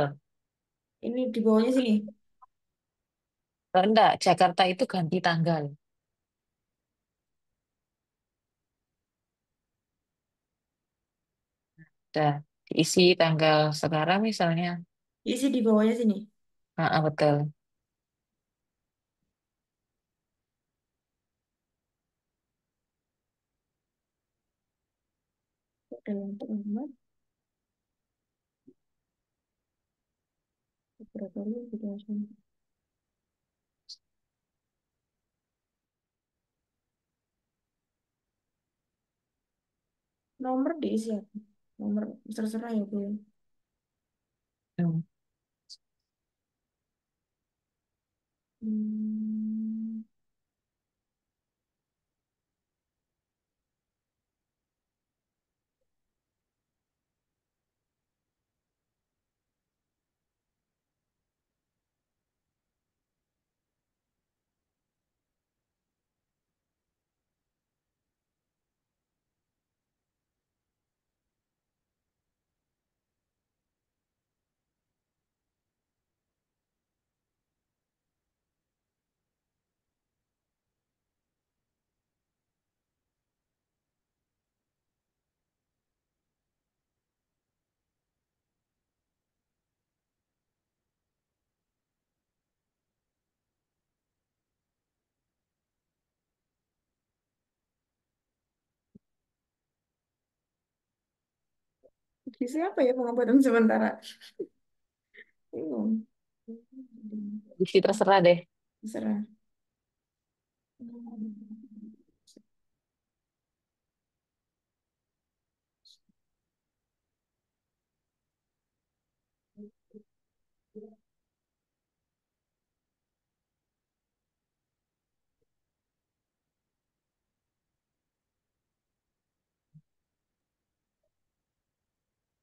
Ini di bawahnya sini. Enggak, Jakarta itu ganti tanggal. Udah diisi tanggal sekarang misalnya. Isi di bawahnya sini. Betul. Dalam terlambat, beberapa kali gitu langsung. Nomor diisi apa? Nomor terserah ya, Bu. Hmm. Hmm, diisi apa ya pengobatan sementara? Bingung. Isi terserah deh. Terserah.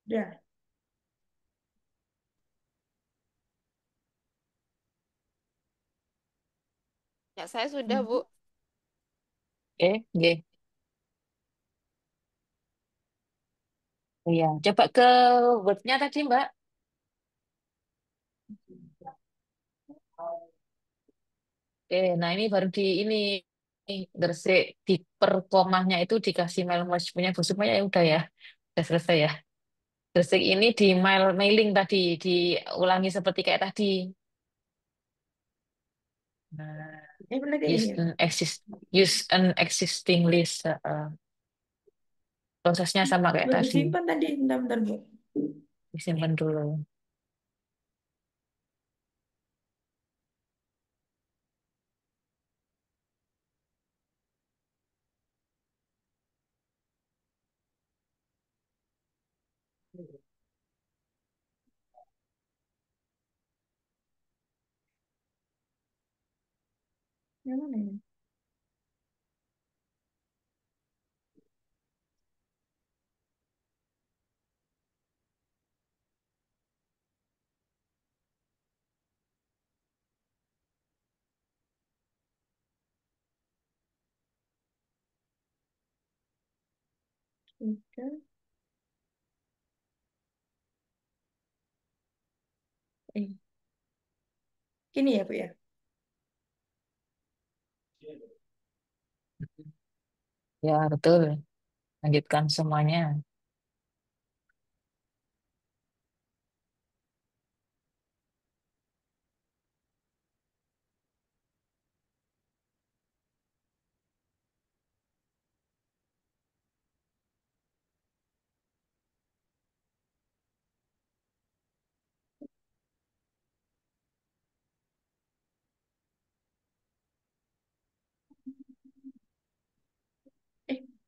Udah. Ya, saya sudah, Bu. Oke. Iya, coba ke wordnya tadi, Mbak. Oke, nah ini baru di ini Gresik di per komanya itu dikasih mail merge punya Bu Sukma ya udah ya, udah selesai ya. Gresik ini di mailing tadi diulangi seperti kayak tadi. Nah, Benar kayak gini ya. use an existing list. Prosesnya sama kayak Belum tadi. disimpan tadi. Bentar-bentar, Bu. Disimpan dulu. Yang mana ya? Udah. Eh, gini ya, Bu ya. Ya, betul. Lanjutkan semuanya.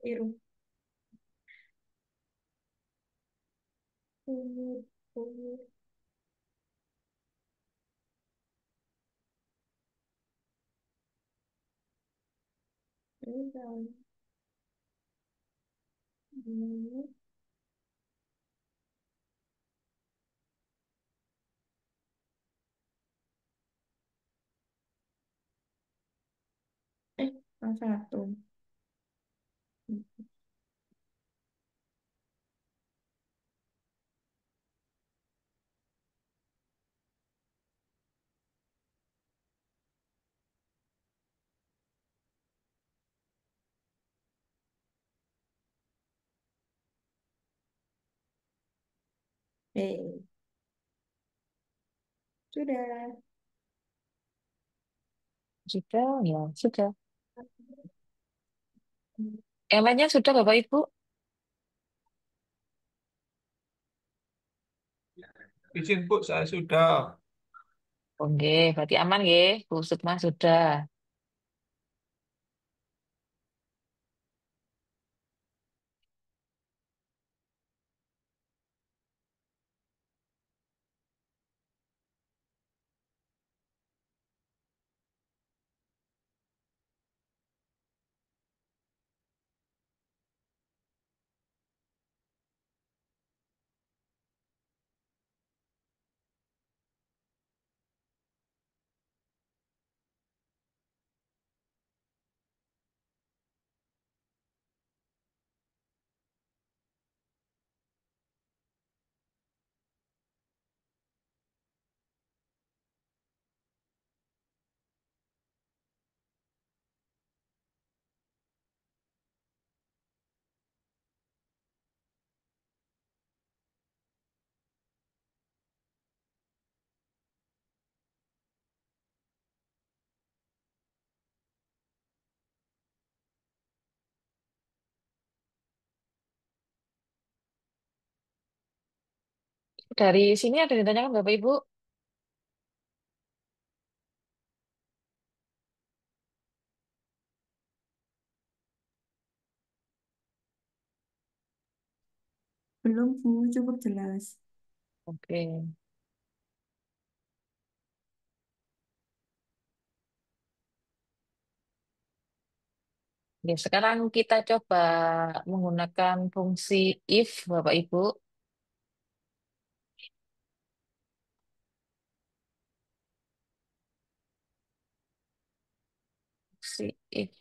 Biru. Satu. Sudah. Sudah, ya sudah. Yang lainnya sudah Bapak Ibu? Izin Bu, saya sudah. Oke, berarti aman ya. Bu Sukma sudah. Dari sini ada yang ditanyakan Bapak Ibu? Belum, Bu. Cukup jelas. Oke. Oke, sekarang kita coba menggunakan fungsi if, Bapak Ibu. Fungsi if.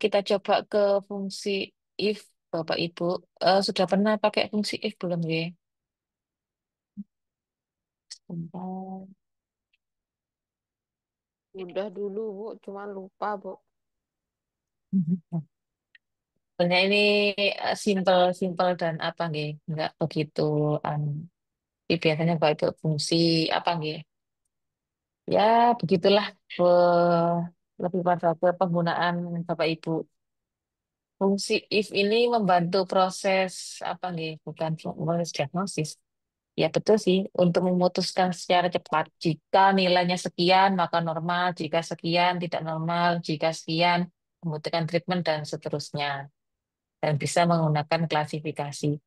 Kita coba ke fungsi if, Bapak Ibu. Sudah pernah pakai fungsi if belum ya? Sebentar. Udah dulu, Bu. Cuman lupa, Bu. Sebenarnya ini simple dan apa nih? Enggak begitu anu. Tapi biasanya Bapak Ibu fungsi apa nih? Ya, begitulah. Lebih pada ke penggunaan Bapak Ibu. Fungsi if ini membantu proses apa nih? Bukan proses diagnosis. Ya betul sih, untuk memutuskan secara cepat. Jika nilainya sekian, maka normal. Jika sekian, tidak normal. Jika sekian, membutuhkan treatment dan seterusnya. Dan bisa menggunakan klasifikasi.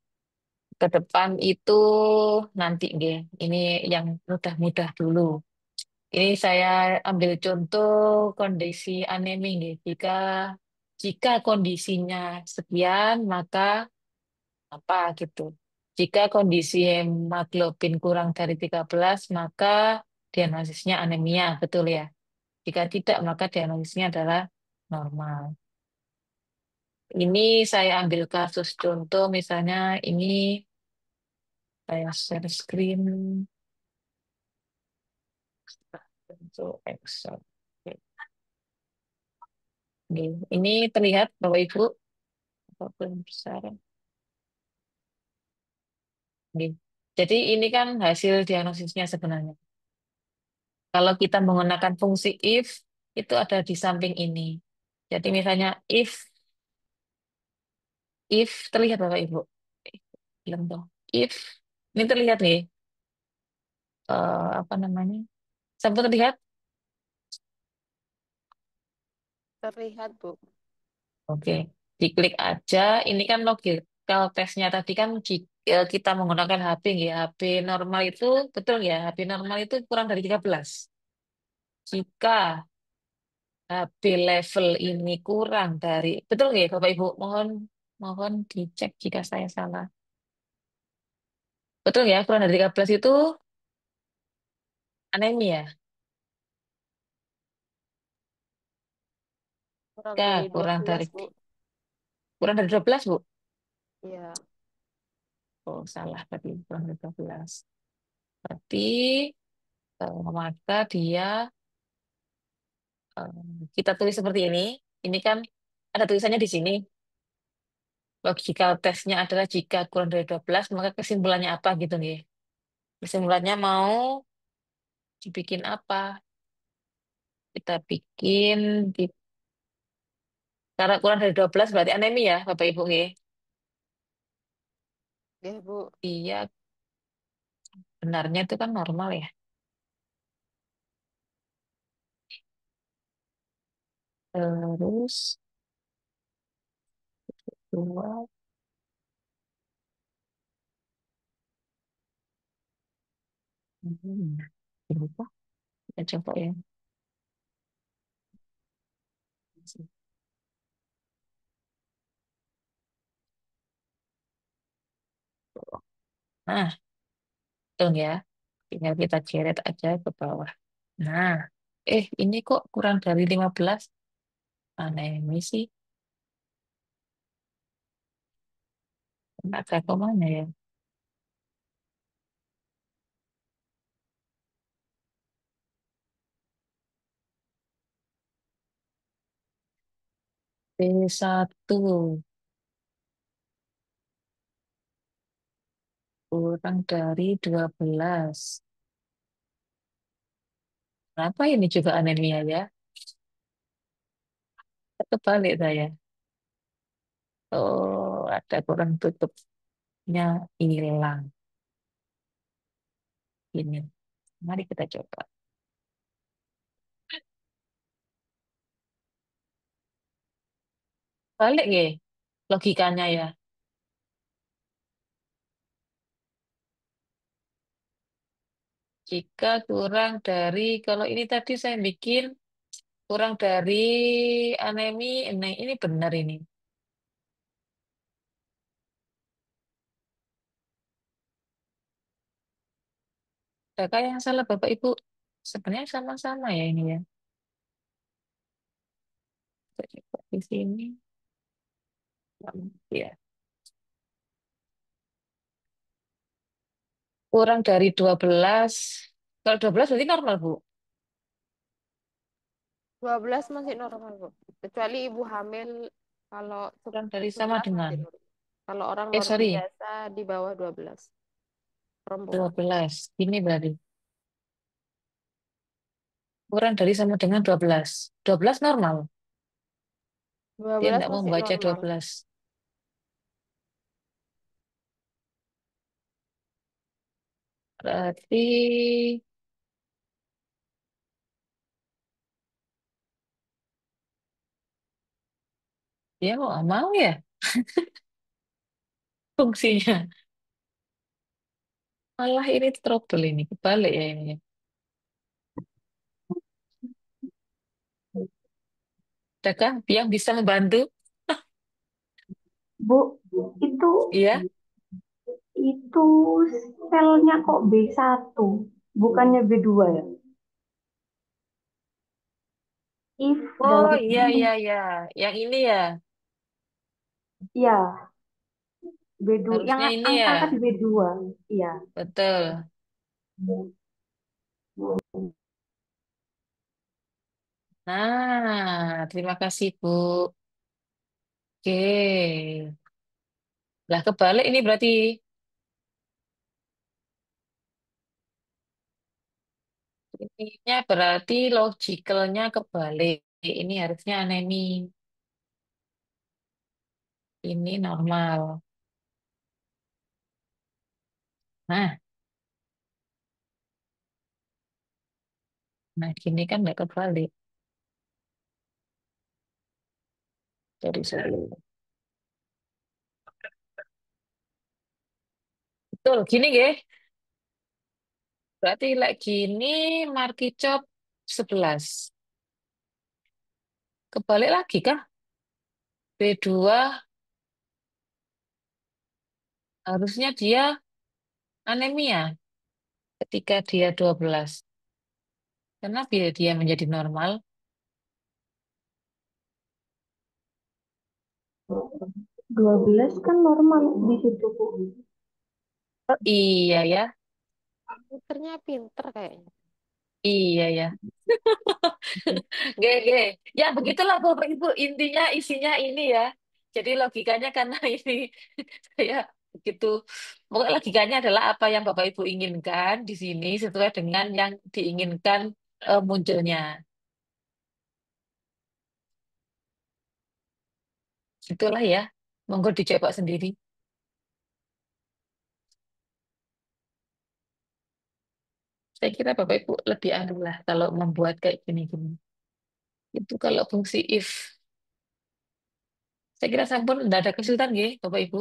Ke depan itu nanti, nggih. Ini yang mudah-mudah dulu. Ini saya ambil contoh kondisi anemi, nggih. Jika kondisinya sekian, maka apa gitu. Jika kondisi hemoglobin kurang dari 13, maka diagnosisnya anemia, betul ya? Jika tidak, maka diagnosisnya adalah normal. Ini saya ambil kasus contoh, misalnya ini saya share screen untuk Excel. Oke. Ini terlihat Bapak Ibu, apapun besar. Oke. Jadi ini kan hasil diagnosisnya sebenarnya. Kalau kita menggunakan fungsi if, itu ada di samping ini. Jadi misalnya if terlihat Bapak Ibu. Belum dong. If ini terlihat nih, apa namanya? Sampai terlihat? Terlihat, Bu. Oke. Diklik aja. Ini kan logical testnya tadi kan jika kita menggunakan HP ya. HP normal itu betul ya. HP normal itu kurang dari 13. Jika HP level ini kurang dari betul nggak Bapak Ibu? Mohon mohon dicek jika saya salah. Betul ya, kurang dari 13 itu anemia. Kurang Ya, dari 12, Bu. kurang dari 12, Bu. Iya. Oh, salah tadi kurang dari 12. Berarti maka dia eh, kita tulis seperti ini. Ini kan ada tulisannya di sini. Logical testnya adalah jika kurang dari 12, maka kesimpulannya apa gitu nih. Kesimpulannya mau dibikin apa? Kita bikin di karena kurang dari 12 berarti anemia ya, Bapak Ibu nggih. Ya, Bu. Iya, benarnya itu kan normal ya. Terus dua, lupa. Kita coba ya. Nah, hitung ya. Tinggal kita geret aja ke bawah. Nah, ini kok kurang dari 15. Aneh sih. Enggak ke mana ya? B1 kurang dari 12. Kenapa ini juga anemia ya? Kebalik saya. Oh, ada kurang tutupnya hilang. Ini. Mari kita coba. Balik ya logikanya ya. Jika kurang dari, kalau ini tadi saya bikin kurang dari anemi, ini benar ini. Adakah yang salah Bapak Ibu? Sebenarnya sama-sama ya ini ya. Kita coba di sini. Ya. Kurang dari 12. Kalau 12 berarti normal, Bu. 12 masih normal, Bu. Kecuali ibu hamil, kalau Kurang dari sama 11 dengan. masih normal. Kalau orang Sorry. biasa di bawah 12 dua perempuan. belas. Ini berarti. Kurang dari sama dengan 12. 12 normal. dua Dia belas tidak mau masih membaca normal. 12. Berarti dia mau nggak mau ya fungsinya. Malah ini trouble ini. Kebalik ya ini. Adakah yang bisa membantu? Bu, itu Iya. itu selnya kok B1, bukannya B2 ya? If Oh dari iya iya iya, yang ini ya, ya B2 yang harusnya ini ya, angkat B2. Iya. betul. Nah, terima kasih Bu. Oke, lah kebalik ini berarti ininya berarti logikalnya kebalik. Ini harusnya anemi, ini normal. Nah, nah gini kan nggak kebalik. Jadi sorry. Betul, gini ya. Berarti like gini Markicop 11. Kebalik lagi kah? B2 harusnya dia anemia ketika dia 12. Karena bila dia menjadi normal, 12 kan normal di situ, Bu. oh iya ya, Komputernya pinter kayaknya. iya ya. Gege. Ya begitulah Bapak Ibu, intinya isinya ini ya. Jadi logikanya karena ini saya begitu. Pokoknya logikanya adalah apa yang Bapak Ibu inginkan di sini sesuai dengan yang diinginkan munculnya. Itulah ya. Monggo dicoba sendiri. Saya kira Bapak Ibu lebih anu lah kalau membuat kayak gini-gini. Itu kalau fungsi if. Saya kira sampun tidak ada kesulitan ya Bapak Ibu.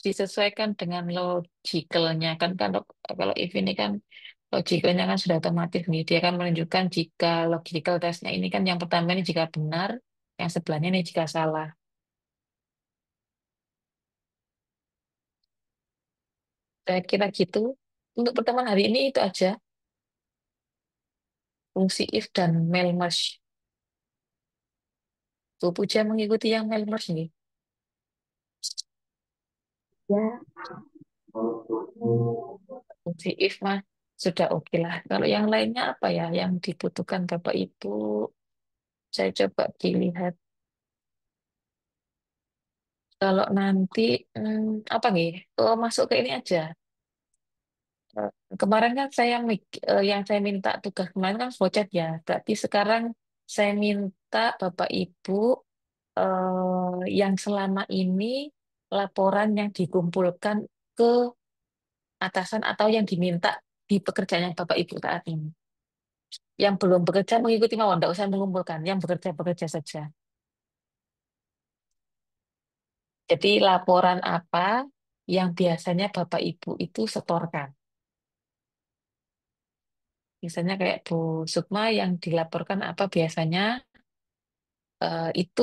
Disesuaikan dengan logikalnya kan kalau kalau if ini kan logikalnya kan sudah otomatis nih. Dia akan menunjukkan jika logical testnya ini kan yang pertama ini jika benar, yang sebelahnya ini jika salah. Saya kira gitu. Untuk pertemuan hari ini itu aja. Fungsi if dan mail merge. Bu Puja mengikuti yang mail merge nih. Ya, Fungsi if mah sudah oke lah. Kalau yang lainnya apa ya yang dibutuhkan Bapak Ibu? Saya coba dilihat. Kalau nanti apa nih? Oh, masuk ke ini aja. Eh, Kemarin kan yang saya minta tugas kemarin kan flowchart ya. Berarti sekarang saya minta Bapak Ibu yang selama ini laporan yang dikumpulkan ke atasan atau yang diminta di pekerjaan yang Bapak Ibu saat ini. Yang belum bekerja mengikuti mawon, tidak usah mengumpulkan. Yang bekerja bekerja saja. Jadi laporan apa yang biasanya Bapak Ibu itu setorkan. Misalnya kayak Bu Sukma yang dilaporkan apa biasanya itu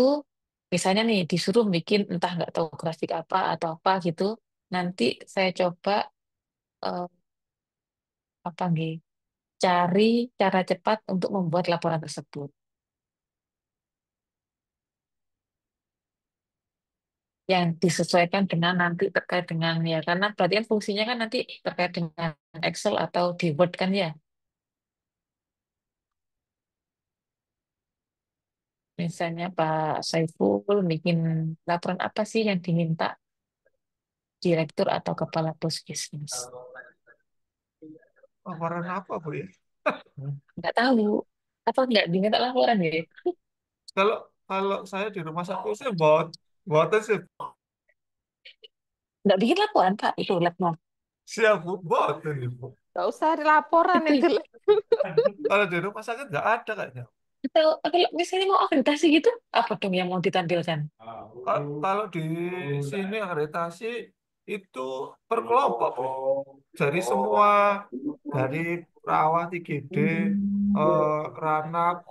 misalnya nih disuruh bikin entah nggak tahu grafik apa atau apa gitu. Nanti saya coba eh, apa nih cari cara cepat untuk membuat laporan tersebut. Yang disesuaikan dengan nanti terkait dengan ya karena berarti kan fungsinya kan nanti terkait dengan Excel atau di Word kan ya. Misalnya Pak Saiful bikin laporan apa sih yang diminta direktur atau kepala puskesmas. Laporan apa, Bu ya? Nggak tahu. Apa nggak diminta laporan ya? Kalau kalau saya di rumah sakit saya buat sih Nggak bikin laporan, Pak. Itu labnya. siap Bu, buat ini Bu. Gak usah ada laporan Itu itu. Kalau di rumah sakit nggak ada kayaknya. kalau misalnya mau akreditasi gitu, apa dong yang mau ditampilkan? Kalau di sini akreditasi itu per kelompok, Bu. Dari semua dari perawat IGD, Ranak,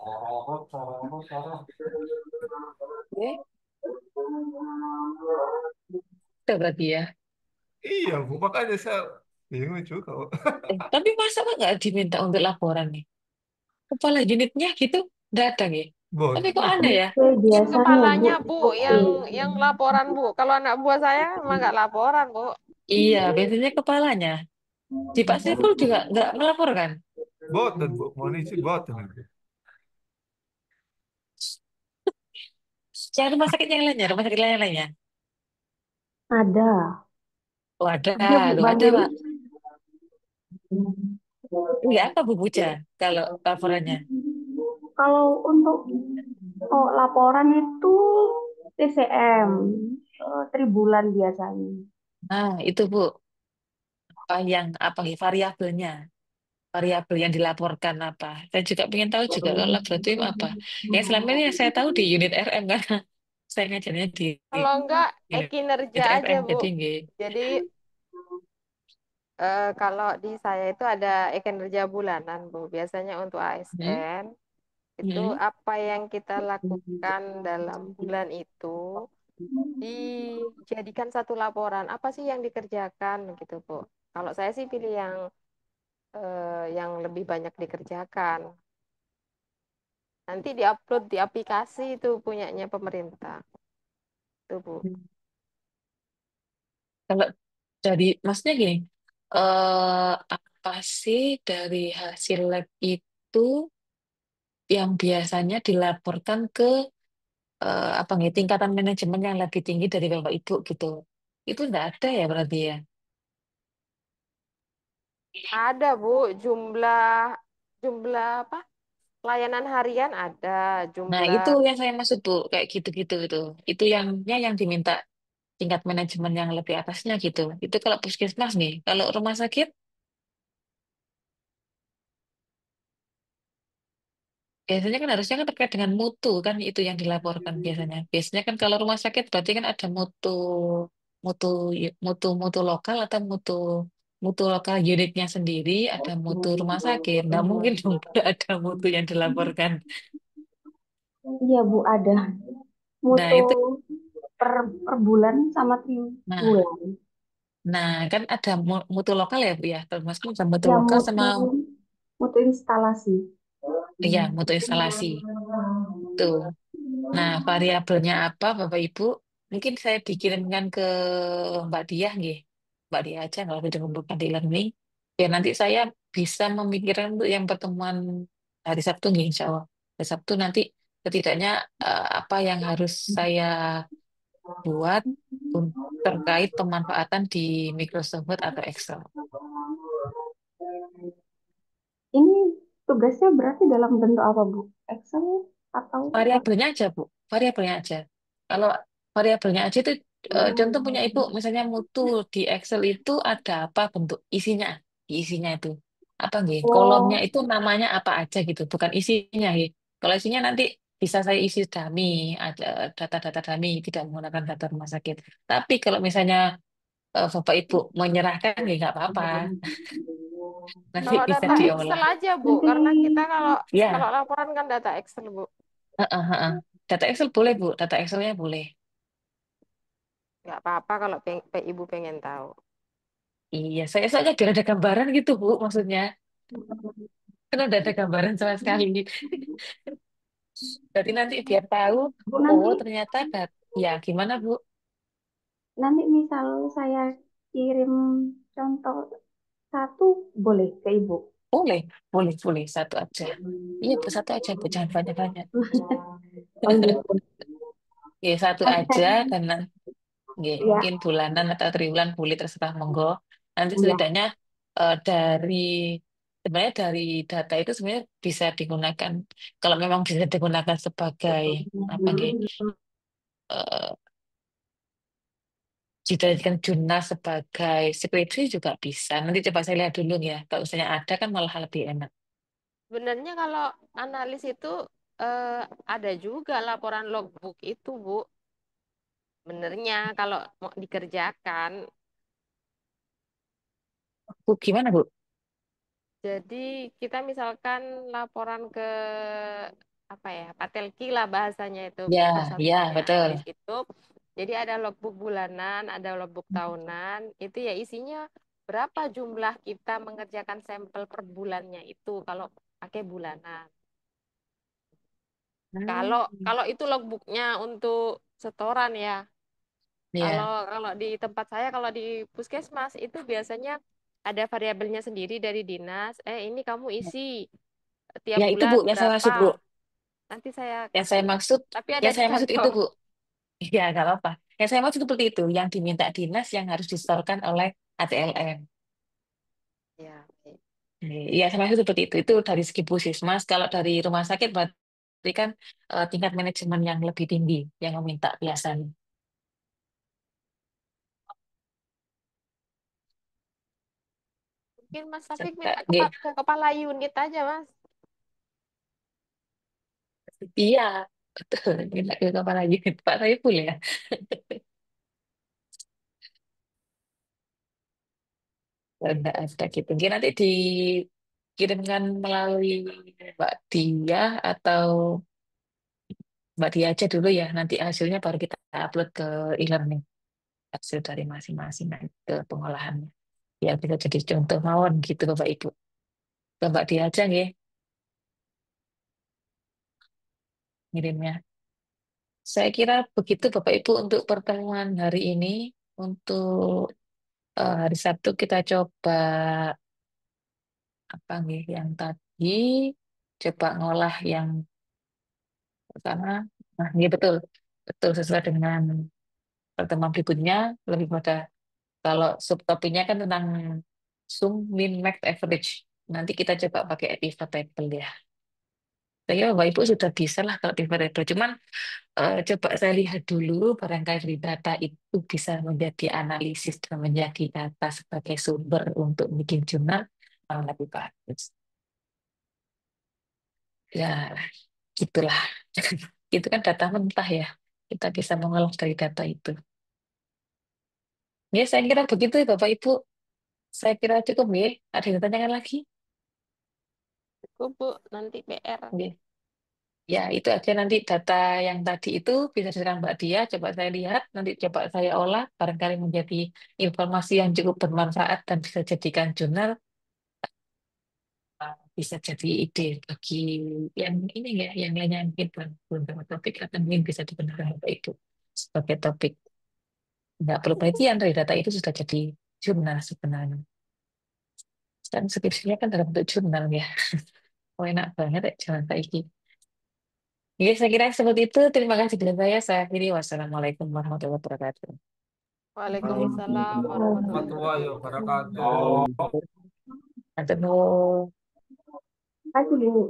Oke, itu berarti ya. Iya, Bu. Makanya saya bingung juga. Bu. Tapi masa kok nggak diminta untuk laporan nih? Kepala unitnya gitu, nggak ada nih. Tapi Boten kok lah. aneh ya? Oke, Mungkin biasanya Bu kepalanya, Bu, seperti yang laporan, Bu. Kalau anak buah saya emang nggak laporan, Bu. Iya, biasanya kepalanya. Di Pak Saiful juga nggak melaporkan. Boten, Bu. Mohon izin, boten. Yang rumah sakit yang lainnya, rumah sakit yang lainnya. ada. Oh ada, Ada Bu, loh ada banyak. Pak. Nggak apa Bu Buja kalau laporannya. Kalau untuk laporan itu TCM, tribulan biasanya. Nah, itu Bu, apa nih variabelnya? Variabel yang dilaporkan apa? Saya juga pengen tahu juga kalau laboratorium apa. Yang selama ini yang saya tahu di unit RM kan. Saya ngajarnya di Kalau enggak, kinerja unit aja, RM, Bu. jadi nggih. Jadi, kalau di saya itu ada kinerja bulanan, Bu. Biasanya untuk Hmm, ASN, itu hmm. apa yang kita lakukan dalam bulan itu dijadikan satu laporan. Apa sih yang dikerjakan, gitu, Bu. Kalau saya sih pilih yang lebih banyak dikerjakan. Nanti diupload di aplikasi itu punyanya pemerintah. Itu, Bu. Kalau dari maksudnya gini, apa sih dari hasil lab itu yang biasanya dilaporkan ke apa nih tingkatan manajemen yang lebih tinggi dari Bapak Ibu gitu? Itu enggak ada ya berarti ya? Ada, Bu, jumlah jumlah apa? Layanan harian ada, Nah, jumlah itu yang saya maksud Bu, kayak gitu-gitu itu. Itu yang diminta tingkat manajemen yang lebih atasnya gitu. Itu kalau puskesmas nih, kalau rumah sakit biasanya kan harusnya kan terkait dengan mutu kan itu yang dilaporkan biasanya. Biasanya kan kalau rumah sakit berarti kan ada mutu mutu lokal atau mutu lokal unitnya sendiri, ada mutu rumah sakit. Nggak mungkin dong nggak ada mutu yang dilaporkan. Iya Bu, ada. Nah, Mutu itu per, per bulan sama nah tribulan. nah kan ada mutu lokal ya Bu ya. Termasuk ada mutu Ya lokal sama mutu instalasi. ya mutu instalasi. Tuh. Nah, variabelnya apa, Bapak Ibu? Mungkin saya dikirimkan ke Mbak Diah, nggih. Mbak Diah aja, nggak usah dikumpulkan di learning. Biar nanti saya bisa memikirkan untuk yang pertemuan hari Sabtu, nggih, insya Allah. Hari Sabtu nanti setidaknya apa yang harus saya buat terkait pemanfaatan di Microsoft Word atau Excel. Ini tugasnya berarti dalam bentuk apa Bu? Excel atau Variabelnya aja, Bu. Variabelnya aja. Kalau variabelnya aja itu contoh punya Ibu, misalnya mutu di Excel itu ada apa bentuk isinya, di isinya itu apa nggih? Kolomnya oh, itu namanya apa aja gitu, bukan isinya nggih. Kalau isinya nanti bisa saya isi dummy, ada data-data dummy, tidak menggunakan data rumah sakit. Tapi kalau misalnya Bapak Ibu menyerahkan ya nggak apa-apa, nanti kalau bisa data diolah. Excel aja, Bu, nanti karena kita kalau kalau Ya, laporan kan data Excel, Bu. heeh, heeh. Data Excel boleh Bu, data Excelnya boleh. Nggak apa-apa kalau Ibu pengen tahu. Iya, saya soalnya biar ada gambaran gitu, Bu, maksudnya. Kan udah ada gambaran sama sekali. Jadi nanti biar tahu, Bu oh nanti ternyata ya gimana, Bu? nanti misal saya kirim contoh satu boleh ke Ibu. Boleh, boleh, boleh. Satu aja. Iya, Bu, satu aja, Bu. Jangan banyak-banyak. Oh gitu. Ya, satu aja, Hashtag dan ya, ya, mungkin bulanan atau triwulan boleh terserah monggo. Nanti ya. setidaknya sebenarnya dari data itu sebenarnya bisa digunakan, kalau memang bisa digunakan sebagai, apa nggih, eh, dijadikan jurnal sebagai skripsi juga bisa. Nanti coba saya lihat dulu ya. Kalau misalnya ada kan malah lebih enak. Sebenarnya kalau analis itu eh, ada juga laporan logbook itu, Bu. Benernya kalau mau dikerjakan. Bu, gimana, Bu? Jadi kita misalkan laporan ke apa ya, Patelki lah bahasanya itu, Ya, pusat ya, betul. analis itu. Jadi ada logbook bulanan, ada logbook tahunan. Itu ya isinya berapa jumlah kita mengerjakan sampel per bulannya itu kalau pakai bulanan. Kalau Hmm. kalau itu logbooknya untuk setoran ya. Kalau Ya, kalau di tempat saya, kalau di puskesmas itu biasanya ada variabelnya sendiri dari dinas. Ini kamu isi tiap ya itu bulan Bu, yang saya berapa? maksud Bu. Nanti saya Yang saya kasih. maksud, Tapi ada yang di saya maksud itu kantong. Bu. Ya, nggak apa-apa. Yang saya maksud seperti itu, yang diminta dinas yang harus disetorkan oleh ATLN. Ya, baik. Iya, saya maksud seperti itu. Itu dari segi puskesmas. Kalau dari rumah sakit berarti kan tingkat manajemen yang lebih tinggi yang meminta biasanya. Mungkin Mas Taufik minta Suka- nggih. ke kepala unit aja, Mas. Iya, betul. Minta ke kepala unit Pak Saiful ya. Enggak ada gitu. Mungkin nanti dikirimkan melalui Mbak Dia atau Mbak Dia aja dulu ya. Nanti hasilnya baru kita upload ke e-learning. Hasil dari masing-masing nanti ke pengolahannya. Ya bisa jadi contoh mawon gitu Bapak Ibu. Ke Mbak Dia aja nggih ngirimnya. Saya kira begitu Bapak Ibu untuk pertemuan hari ini. Untuk hari Sabtu kita coba apa nih yang tadi coba ngolah yang pertama. Nah, iya betul. Betul sesuai dengan pertemuan berikutnya lebih pada kalau subtopiknya kan tentang sum, min, max, average. Nanti kita coba pakai pivot table ya. Saya Bapak Ibu sudah bisa lah kalau pivot table. Cuman coba saya lihat dulu barangkali dari data itu bisa menjadi analisis dan menjadi data sebagai sumber untuk bikin jurnal lebih bagus. Ya, gitulah. Itu kan data mentah ya. Kita bisa mengolah dari data itu. Ya, saya kira begitu ya Bapak Ibu. Saya kira cukup ya. Ada yang ditanyakan lagi? Cukup, Bu. Nanti PR. Ya, ya itu aja nanti data yang tadi itu bisa diserahkan Mbak Dia. Coba saya lihat, nanti coba saya olah. Barangkali menjadi informasi yang cukup bermanfaat dan bisa jadikan jurnal. Bisa jadi ide bagi yang ini ya, yang lainnya mungkin belum dapat topik atau mungkin bisa digunakan Bapak Ibu sebagai topik. Nggak perlu penelitian dari data itu sudah jadi jurnal sebenarnya. Dan skripsinya kan dalam bentuk jurnal ya. Oh, enak banget ya jalan kayak. Ya, saya kira seperti itu. Terima kasih dari saya. Saya akhiri. Wassalamualaikum warahmatullahi wabarakatuh. Waalaikumsalam warahmatullahi Warahmatullahi wabarakatuh. wabarakatuh. Atur nuhun. Kasih Bu.